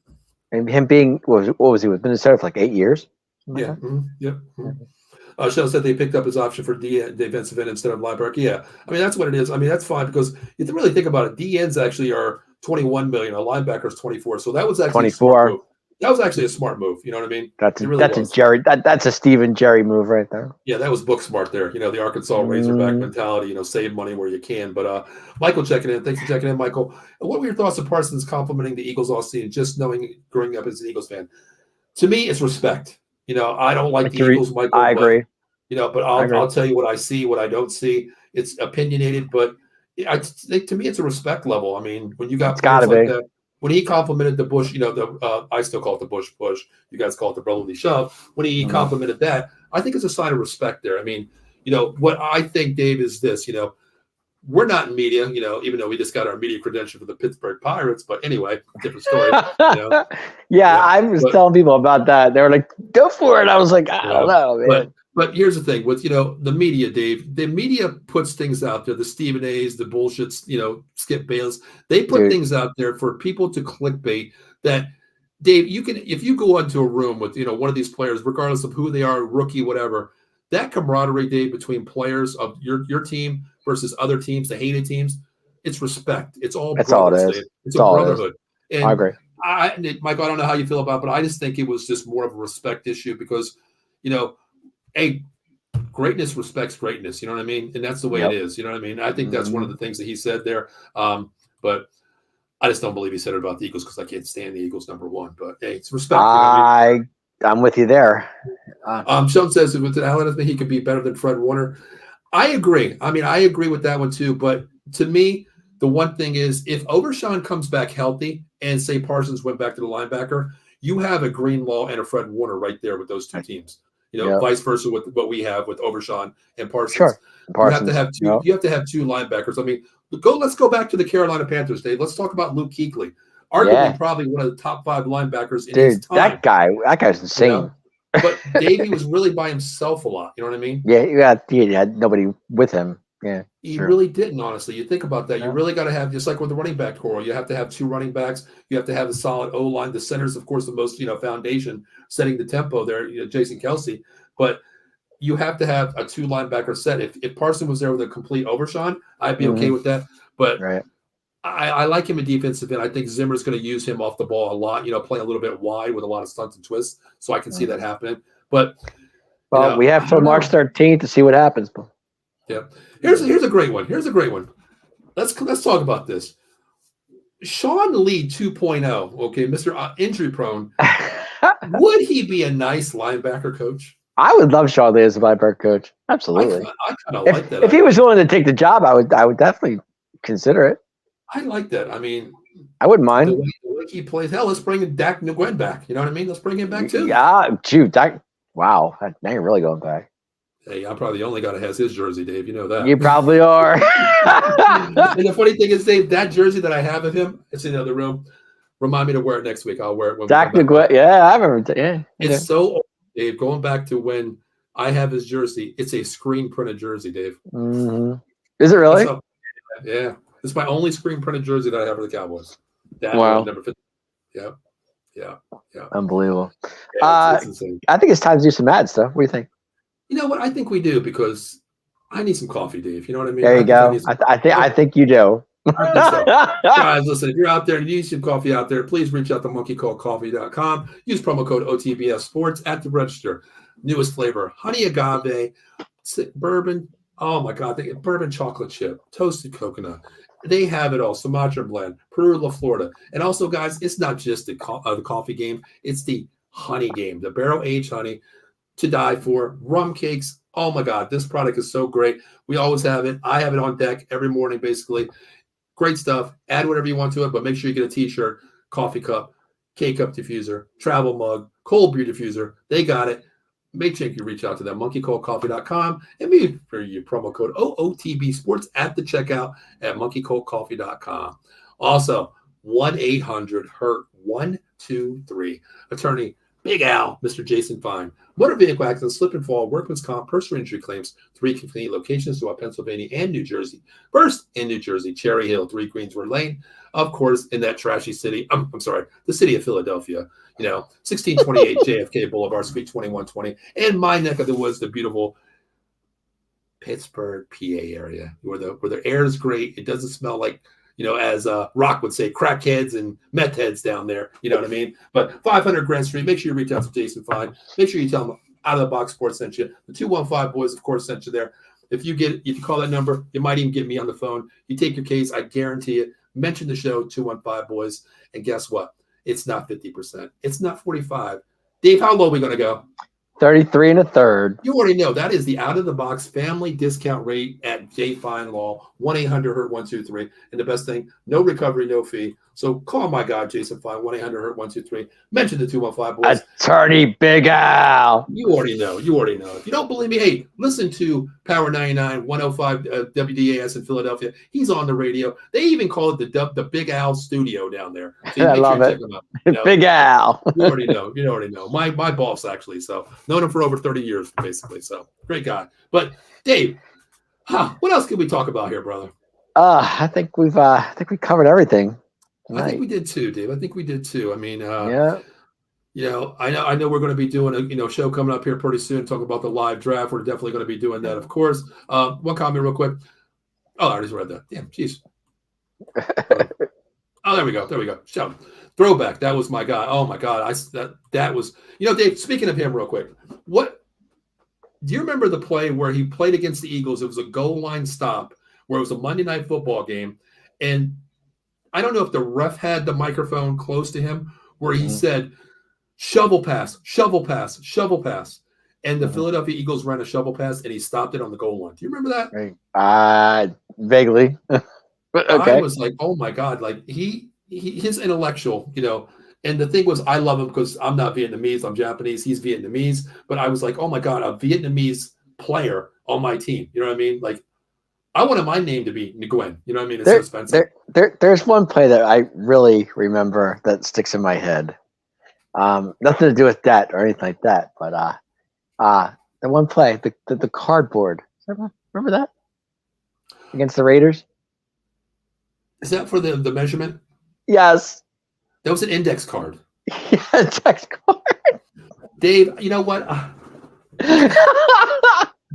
And him being what was he with Minnesota for like 8 years? Yeah. Mm-hmm. Yep. Mm-hmm. Shell said they picked up his option for defensive end instead of linebacker. Yeah, I mean that's what it is. I mean that's fine because you have to really think about it. DNs actually are $21 million. A linebacker is 24. So that was actually 24. That was actually a smart move. You know what I mean? That's a Jerry. That's a Stephen Jerry move right there. Yeah, that was book smart there. You know, the Arkansas Razorback mentality. You know, save money where you can. But Michael checking in. Thanks for checking in, Michael. What were your thoughts of Parsons complimenting the Eagles all season? Just knowing, growing up as an Eagles fan, to me, it's respect. You know, I don't like the Eagles, Michael. I agree. You know, but I'll tell you what I see, what I don't see. It's opinionated, but I think to me, it's a respect level. I mean, when you got players like that. When he complimented the Bush, you know, I still call it the Bush push. You guys call it the brotherly shove. When he complimented that, I think it's a sign of respect there. I mean, you know, what I think, Dave, is this, you know, we're not in media, you know, even though we just got our media credential for the Pittsburgh Pirates. But anyway, different story. You know? I was telling people about that. They were like, go for it. I was like, I don't know, man. But here's the thing with, you know, the media, Dave. The media puts things out there. The Stephen A's, the bullshits, you know, Skip Bayless. They put things out there for people to clickbait that, Dave, you can, if you go into a room with, you know, one of these players, regardless of who they are, rookie, whatever, that camaraderie, Dave, between players of your team versus other teams, the hated teams, it's respect. It's all brothers, Dave. It's a brotherhood. And I agree. Michael, I don't know how you feel about it, but I just think it was just more of a respect issue because, you know, greatness respects greatness. You know what I mean? And that's the way it is. You know what I mean? I think that's one of the things that he said there. But I just don't believe he said it about the Eagles because I can't stand the Eagles, number one. But hey, it's respect. You know what I mean? I'm with you there. Sean says with Allen, he could be better than Fred Warner. I agree. I mean, I agree with that one too. But to me, The one thing is, if Overshawn comes back healthy and say Parsons went back to the linebacker, you have a Greenlaw and a Fred Warner right there with those two teams. Vice versa with what we have with Overshawn and Parsons. Sure. Parsons. You have to have two. You have to have two linebackers. I mean, let's go back to the Carolina Panthers, Dave. Let's talk about Luke Kuechly, arguably probably one of the top 5 linebackers in his time. That guy's insane. But Davey was really by himself a lot. You know what I mean? Yeah, he had nobody with him. Yeah, he really didn't. Honestly, you think about that. You really got to have, just like with the running back core, you have to have 2 running backs. You have to have a solid O line. The center's, of course, the most foundation, setting the tempo there. Jason Kelsey, but you have to have a 2 linebacker set. If Parson was there with a complete Overshawn, I'd be okay with that. But I like him in defensive end. I think Zimmer's going to use him off the ball a lot. Playing a little bit wide with a lot of stunts and twists. So I can see that happening. But we have till March 13th to see what happens. Yeah. Here's a great one. Let's talk about this. Sean Lee 2.0. Okay, Mr. Injury Prone. Would he be a nice linebacker coach? I would love Sean Lee as a linebacker coach. Absolutely. I kind of like that. If he was willing to take the job, I would definitely consider it. I like that. I mean, I wouldn't mind. The way he plays. Hell, let's bring Dak Nguyen back. You know what I mean? Let's bring him back too. Yeah, shoot, Dak. Wow, now you're really going back. Hey, I'm probably the only guy that has his jersey, Dave. You know that. You probably are. And the funny thing is, Dave, that jersey that I have of him, it's in the other room. Remind me to wear it next week. I'll wear it when Dak Nguyen. Yeah, I remember. It's so old, Dave. Going back to when I have his jersey, it's a screen printed jersey, Dave. Mm-hmm. Is it really? Yeah, it's my only screen printed jersey that I have for the Cowboys. Wow. Number 50. Yeah. Unbelievable. It's insane. I think it's time to do some ad stuff. What do you think? You know what? I think we do, because I need some coffee, Dave. You know what I mean? There you go. I think you do. Guys, listen, if you're out there and you need some coffee out there, please reach out to monkeycallcoffee.com. Use promo code OTBS Sports at the register. Newest flavor, honey agave, bourbon. Oh my God, they get bourbon chocolate chip, toasted coconut. They have it all. Sumatra blend, Peru, La Florida. And also, guys, it's not just the coffee game. It's the honey game, the barrel-aged honey to die for. Rum cakes. Oh my God, this product is so great. We always have it. I have it on deck every morning, basically. Great stuff. Add whatever you want to it, but make sure you get a t-shirt, coffee cup, K-cup diffuser, travel mug, cold brew diffuser. They got it. Make sure you reach out to them, monkeycoldcoffee.com, and maybe for your promo code OOTB Sports at the checkout at monkeycoldcoffee.com. Also, 1-800-HURT-123. Attorney Big Al, Mr. Jason Fine. Motor vehicle accidents, slip and fall, workman's comp, personal injury claims. 3 convenient locations throughout Pennsylvania and New Jersey. First in New Jersey, Cherry Hill, 3 Greensboro Lane. Of course, in that trashy city, the city of Philadelphia. 1628 JFK Boulevard, Suite 2120. And my neck of the woods, the beautiful Pittsburgh, PA area, where the air is great. It doesn't smell like, as Rock would say, crackheads and meth heads down there. You know what I mean? But 500 Grand Street, make sure you reach out to Jason Fine. Make sure you tell him Out of the Box Sports sent you. The 215 boys, of course, sent you there. If you call that number, you might even get me on the phone. You take your case, I guarantee it. Mention the show, 215 boys, and guess what? It's not 50%. It's not 45. Dave, how low are we going to go? 33 1/3. You already know that is the out-of-the-box family discount rate at J Fine Law, 1-800-HURT-123. And the best thing, no recovery, no fee. So call my guy, Jason Fine, 1-800-HURT-123. Mention the 215 boys. Attorney Big Al. You already know. If you don't believe me, hey, listen to Power 99, 105 WDAS in Philadelphia. He's on the radio. They even call it the Big Al Studio down there. So I love it. Check him out. Big Al. You already know. My boss, actually. So known him for over 30 years, basically. So great guy. But Dave, what else can we talk about here, brother? I think we covered everything. I think we did too, Dave. I think we did too. I mean, yeah. I know we're going to be doing a show coming up here pretty soon, talking about the live draft. We're definitely going to be doing that, of course. One comment real quick. Oh, I just read that. Damn, jeez. Oh, there we go. Shout. Throwback. That was my guy. Oh my God. That was, Dave, speaking of him real quick, do you remember the play where he played against the Eagles? It was a goal line stop where it was a Monday Night Football game. And I don't know if the ref had the microphone close to him where he said, shovel pass. And the Philadelphia Eagles ran a shovel pass and he stopped it on the goal line. Do you remember that? Vaguely. I was like, oh my God, like his intellectual, and the thing was, I love him because I'm not Vietnamese, I'm Japanese, he's Vietnamese, but I was like, oh my God, a Vietnamese player on my team. You know what I mean? Like, I wanted my name to be Nguyen. You know what I mean? It's so expensive. There's one play that I really remember that sticks in my head. Nothing to do with that or anything like that, but the one play, the cardboard. Remember that against the Raiders? Is that for the measurement? Yes. That was an index card. Yeah, index card. Dave, you know what?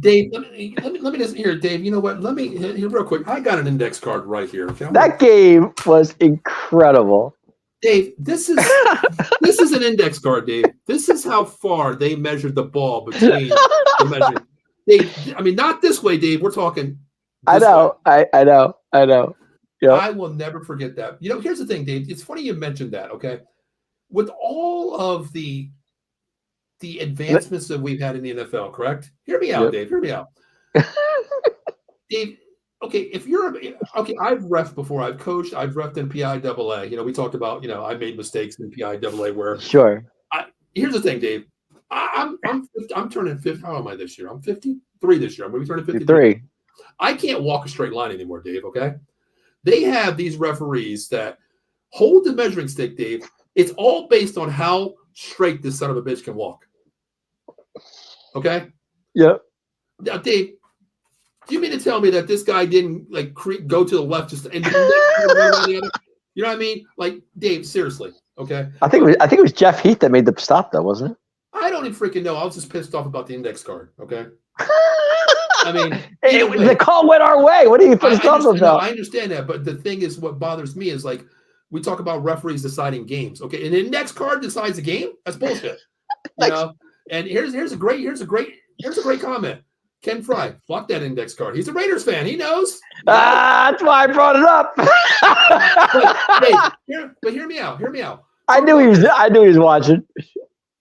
Dave, let me just here, Dave. You know what? Let me here real quick. I got an index card right here. Okay? That game was incredible. Dave, this is an index card, Dave. This is how far they measured the ball between the measuring. Dave, I mean, not this way, Dave. We're talking. I know. I know. Yep. I will never forget that. Here's the thing, Dave. It's funny you mentioned that. Okay, with all of the advancements that we've had in the NFL, correct? Hear me out, yep. Dave. Hear me out. Dave, okay, I've reffed before. I've coached. I've reffed in PIAA. We talked about, I made mistakes in PIAA where. Sure. Here's the thing, Dave. I'm turning 50. How am I this year? I'm 53 this year. I'm going to be turning 53. I can't walk a straight line anymore, Dave, okay? They have these referees that hold the measuring stick, Dave. It's all based on how straight this son of a bitch can walk. Okay? Yep. Now, Dave, do you mean to tell me that this guy didn't go to the left just and you know what I mean? Like, Dave, seriously, okay? I think it was Jeff Heath that made the stop, though, wasn't it? I don't even freaking know. I was just pissed off about the index card. Okay. I mean, the call went our way. What are you pissed off about? I understand that, but the thing is, what bothers me is we talk about referees deciding games. Okay, an index card decides a game. That's bullshit. And here's a great comment. Ken Fry, fuck that index card. He's a Raiders fan. He knows. That's why I brought it up. but hear me out. Hear me out. I knew he was watching.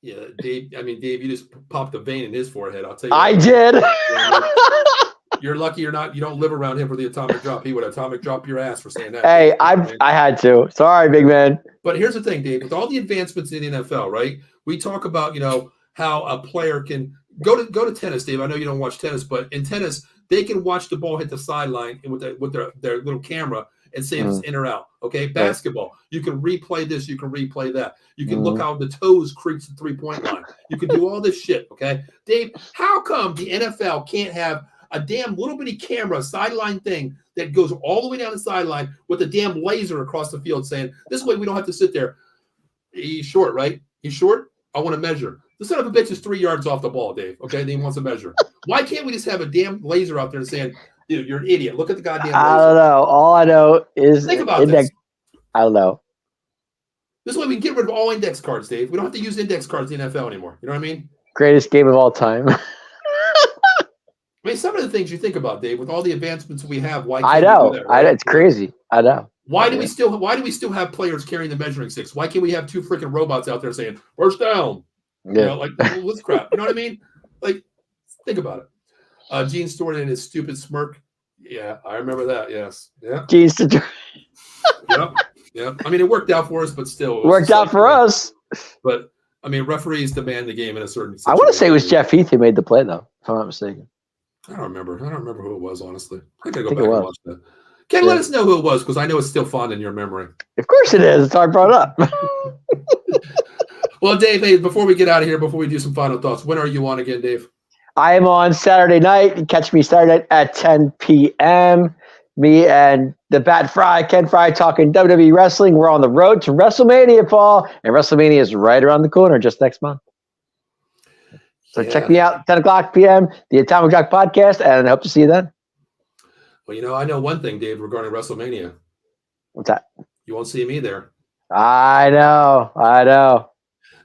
Yeah, Dave. I mean, Dave, you just popped a vein in his forehead. I'll tell you. I did. You're lucky you don't live around him for the atomic drop. He would atomic drop your ass for saying that. Hey, I had to. Sorry, big man. But here's the thing, Dave. With all the advancements in the NFL, right? We talk about how a player can go to tennis, Dave. I know you don't watch tennis, but in tennis, they can watch the ball hit the sideline with their little camera and say if it's in or out. Okay, basketball, you can replay this, you can replay that. You can look how the toes creeps the 3-point line. You can do all this shit. Okay, Dave, how come the NFL can't have a damn little bitty camera sideline thing that goes all the way down the sideline with a damn laser across the field saying, this way we don't have to sit there. He's short, right? He's short. I want to measure. The son of a bitch is 3 yards off the ball, Dave. Okay, then he wants to measure. Why can't we just have a damn laser out there saying, dude, you're an idiot. Look at the goddamn laser. I don't know. All I know is think about this. I don't know. This way we can get rid of all index cards, Dave. We don't have to use index cards in the NFL anymore. You know what I mean? Greatest game of all time. I mean, some of the things you think about, Dave, with all the advancements we have, why can't I know. we do that, right? It's crazy. I know. Why do we still have players carrying the measuring sticks? Why can't we have two freaking robots out there saying, first down? Yeah. What's crap? You know what I mean? Like, think about it. Gene Stewart and his stupid smirk. Yeah, I remember that. Yes. Yeah. Gene Stewart. Yep. I mean, it worked out for us, but still. It worked out for us. But, I mean, referees demand the game in a certain situation. I want to say it was Jeff Heath who made the play, though, if I'm not mistaken. I don't remember who it was, honestly. I got to go back and watch that. Ken, let us know who it was, because I know it's still fond in your memory. Of course it is. That's why I brought it up. Well, Dave, hey, before we get out of here, before we do some final thoughts, when are you on again, Dave? I am on Saturday night. You catch me Saturday night at 10 p.m. Me and the Bat Fry, Ken Fry, talking WWE wrestling. We're on the road to WrestleMania, Paul, and WrestleMania is right around the corner just next month. So check me out, 10 o'clock p.m., the Atomic Jock Podcast, and I hope to see you then. Well, I know one thing, Dave, regarding WrestleMania. What's that? You won't see me there. I know.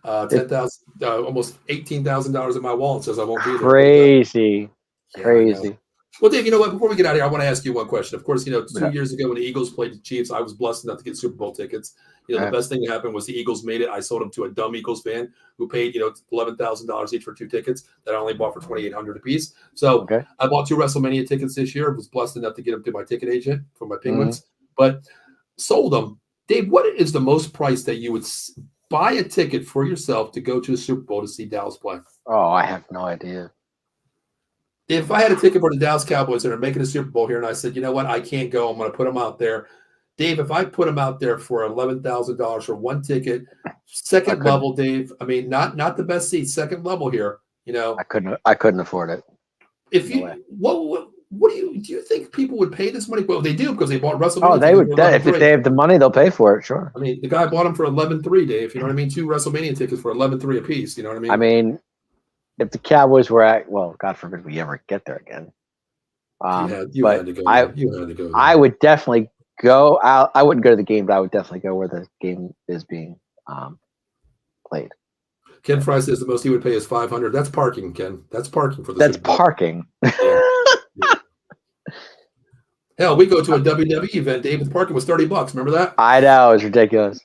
$10,000, almost $18,000 in my wallet says I won't be there. Crazy. Well, Dave, you know what? Before we get out of here, I want to ask you one question. Of course, 2 years ago when the Eagles played the Chiefs, I was blessed enough to get Super Bowl tickets. The best thing that happened was the Eagles made it. I sold them to a dumb Eagles fan who paid, $11,000 each for 2 tickets that I only bought for $2,800 a piece. So I bought 2 WrestleMania tickets this year. I was blessed enough to get them to my ticket agent for my Penguins. but sold them. Dave, what is the most price that you would buy a ticket for yourself to go to a Super Bowl to see Dallas play? Oh, I have no idea. If I had a ticket for the Dallas Cowboys and are making a Super Bowl here, and I said, you know what, I can't go, I'm going to put them out there. Dave, if I put them out there for $11,000 for one ticket, second level, Dave, I mean, not the best seat, second level here, you know. I couldn't afford it. If you, what do you think people would pay this money? Well, they do because they bought Russell. Oh, they would. If they have the money, they'll pay for it. Sure. I mean, the guy bought them for 11.3, Dave. You know what I mean? 2 WrestleMania tickets for 11.3 a piece. You know what I mean? I mean, if the Cowboys were at, well, God forbid we ever get there again. You had to go. I would definitely go out. I wouldn't go to the game, but I would definitely go where the game is being played. Ken Fry says the most he would pay is $500. That's parking, Ken. That's parking for the. That's parking. Yeah. Hell, we go to a WWE event, Dave, with parking was $30. Remember that? I know, it's ridiculous.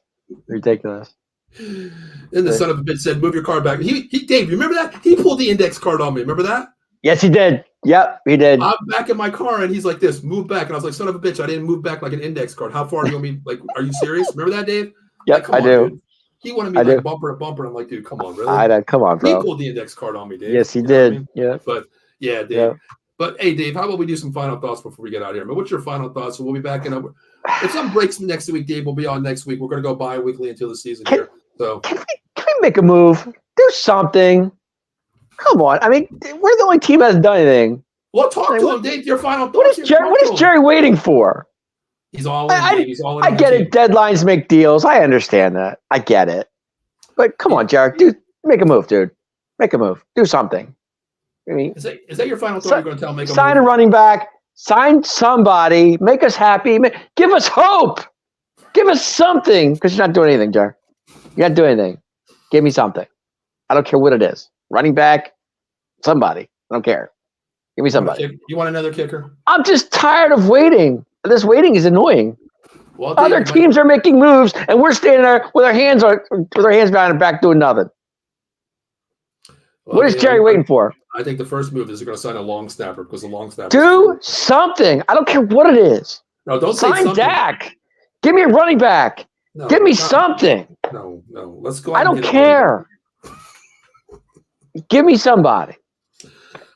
Ridiculous. Then the son of a bitch said, "Move your car back." He Dave, remember that? He pulled the index card on me. Remember that? Yes, he did. Yep, he did. I'm back in my car, and he's like, "This, move back." And I was like, "Son of a bitch, I didn't move back like an index card. How far do you want me? Like, are you serious? Remember that, Dave?" Yep, I do. Dude. He wanted me like bumper to bumper. I'm like, dude, come on, really? I know, come on, bro. He pulled the index card on me, Dave. Yes, he did. I mean? Yeah. But yeah, Dave. Yeah. But hey, Dave, how about we do some final thoughts before we get out of here? I mean, what's your final thoughts? So we'll be back in. If some breaks next week, Dave, we'll be on next week. We're going to go bi-weekly until the season here. So can we make a move? Do something. Come on. I mean, we're the only team that hasn't done anything. Well, talk to him, Dave. Your final thoughts. What is Jerry waiting for? He's all in, Dave. He's all in. I get it. Deadlines make deals. I understand that. I get it. But come on, Jared. Dude, make a move, dude. Make a move. Do something. I mean, is that your final thought? You're going to tell him make a sign move? a running back. Sign somebody. Make us happy. Give us hope. Give us something. Because you're not doing anything, Jared. You're not doing anything. Give me something. I don't care what it is. Running back. Somebody. I don't care. Give me somebody. You want another kicker? I'm just tired of waiting. This waiting is annoying. Well, other teams are making moves, and we're standing there with our hands behind our back doing nothing. Well, what is Jerry waiting for? I think the first move is they're going to sign a long snapper because the long snapper. Do something. I don't care what it is. No, don't sign say something. Dak. Give me a running back. No, give me something. No. Let's go. I don't care. Give me somebody.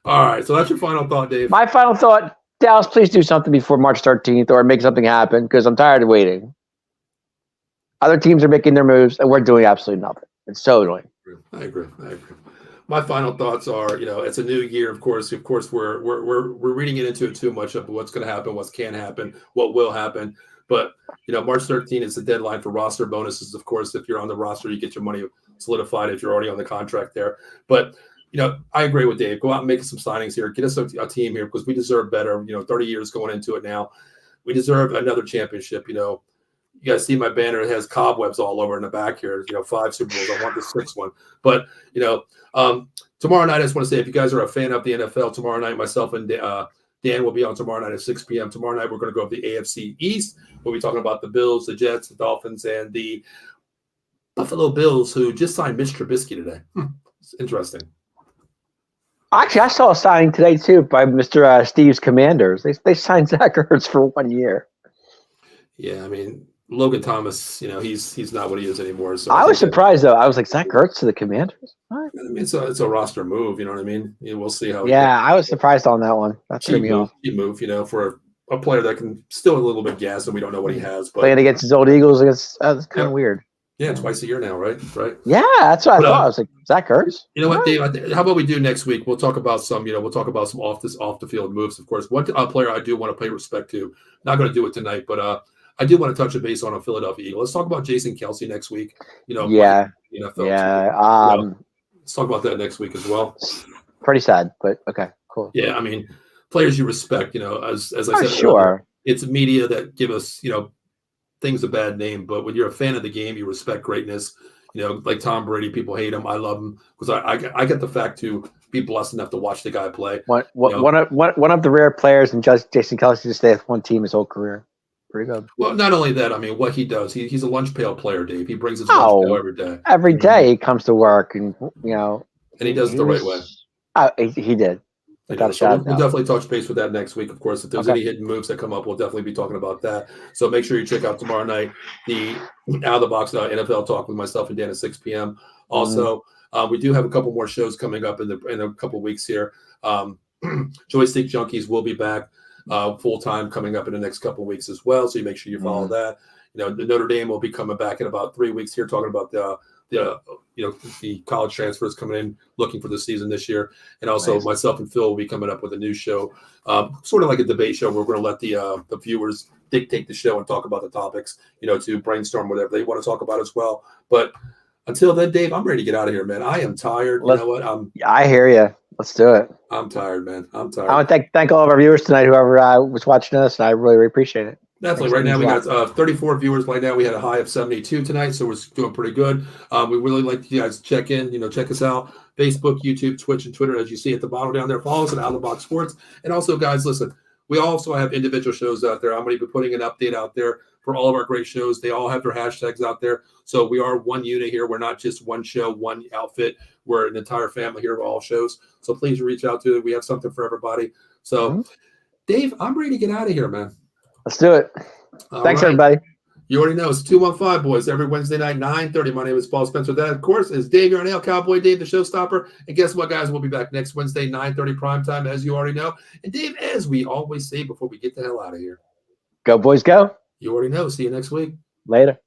All right. So that's your final thought, Dave. My final thought. Dallas, please do something before March 13th or make something happen because I'm tired of waiting. Other teams are making their moves, and we're doing absolutely nothing. It's so annoying. I agree. My final thoughts are, it's a new year, of course. Of course, we're reading it into it too much of what's going to happen, what can happen, what will happen. But, March 13th is the deadline for roster bonuses. Of course, if you're on the roster, you get your money solidified if you're already on the contract there. But I agree with Dave. Go out and make some signings here. Get us a team here because we deserve better. 30 years going into it now. We deserve another championship. You guys see my banner. It has cobwebs all over in the back here. 5 Super Bowls. I want the 6th one. But, tomorrow night, I just want to say if you guys are a fan of the NFL, tomorrow night, myself and Dan will be on tomorrow night at 6 p.m. Tomorrow night, we're going to go over the AFC East. We'll be talking about the Bills, the Jets, the Dolphins, and the Buffalo Bills, who just signed Mitch Trubisky today. It's interesting. Actually, I saw a signing today, too, by Mr. Steve's Commanders. They signed Zach Ertz for 1 year. Yeah, I mean, Logan Thomas, he's not what he is anymore. So I was surprised, though. I was like, Zach Ertz to the Commanders? What? I mean, it's a roster move, you know what I mean? We'll see how. Yeah, I was surprised on that one. That threw me off. Cheap move, for a player that can still a little bit gas, and we don't know what he has. But playing against his old Eagles, that's kind of weird. Yeah, twice a year now, right? Yeah, that's what I thought. I was like, Zach Ertz. You know what, Dave? How about we do next week? We'll talk about some. We'll talk about some off the field moves. Of course, one player I do want to pay respect to. Not going to do it tonight, but I do want to touch a base on a Philadelphia Eagle. Let's talk about Jason Kelce next week. Yeah. NFL yeah. Let's talk about that next week as well. Pretty sad, but okay, cool. Yeah, I mean, players you respect. As I said, sure. It's media that give us things a bad name, but when you're a fan of the game, you respect greatness. Like Tom Brady, people hate him. I love him because I get the fact to be blessed enough to watch the guy play. One of the rare players and just Jason Kelce to stay with one team his whole career. Pretty good. Well, not only that, I mean, what he does, he's a lunch pail player, Dave. He brings his lunch pail every day. Every day he comes to work, and and he does it the right way. He did. Without a So shot of we'll doubt. definitely touch base with that next week. Of course, if there's any hidden moves that come up, we'll definitely be talking about that. So make sure you check out tomorrow night the Out of the Box NFL talk with myself and Dan at 6 p.m. Also, we do have a couple more shows coming up in a couple weeks here. Joystick Junkies will be back full time coming up in the next couple weeks as well. So you make sure you follow that. The Notre Dame will be coming back in about 3 weeks here, talking about the college transfers coming in, looking for the season this year. And also myself and Phil will be coming up with a new show, sort of like a debate show where we're going to let the viewers dictate the show and talk about the topics, to brainstorm whatever they want to talk about as well. But until then, Dave, I'm ready to get out of here, man. I am tired. You know what? I hear you. Let's do it. I'm tired, man. I'm tired. I want to thank all of our viewers tonight, whoever was watching us, and I really appreciate it. Definitely. Right now we got 34 viewers. Right now we had a high of 72 tonight, so we're doing pretty good. We really like you guys to check in. Check us out. Facebook, YouTube, Twitch, and Twitter, as you see at the bottom down there. Follow us at Out of the Box Sports. And also, guys, listen, we also have individual shows out there. I'm going to be putting an update out there for all of our great shows. They all have their hashtags out there. So we are one unit here. We're not just one show, one outfit. We're an entire family here of all shows. So please reach out to it. We have something for everybody. So, Dave, I'm ready to get out of here, man. Let's do it. Thanks, everybody. You already know it's 215 Boys every Wednesday night, 9:30. My name is Paul Spencer. That, of course, is Dave Yarnell, Cowboy Dave, the showstopper. And guess what, guys? We'll be back next Wednesday, 9:30 prime time, as you already know. And Dave, as we always say before we get the hell out of here, go Boys, go. You already know. See you next week. Later.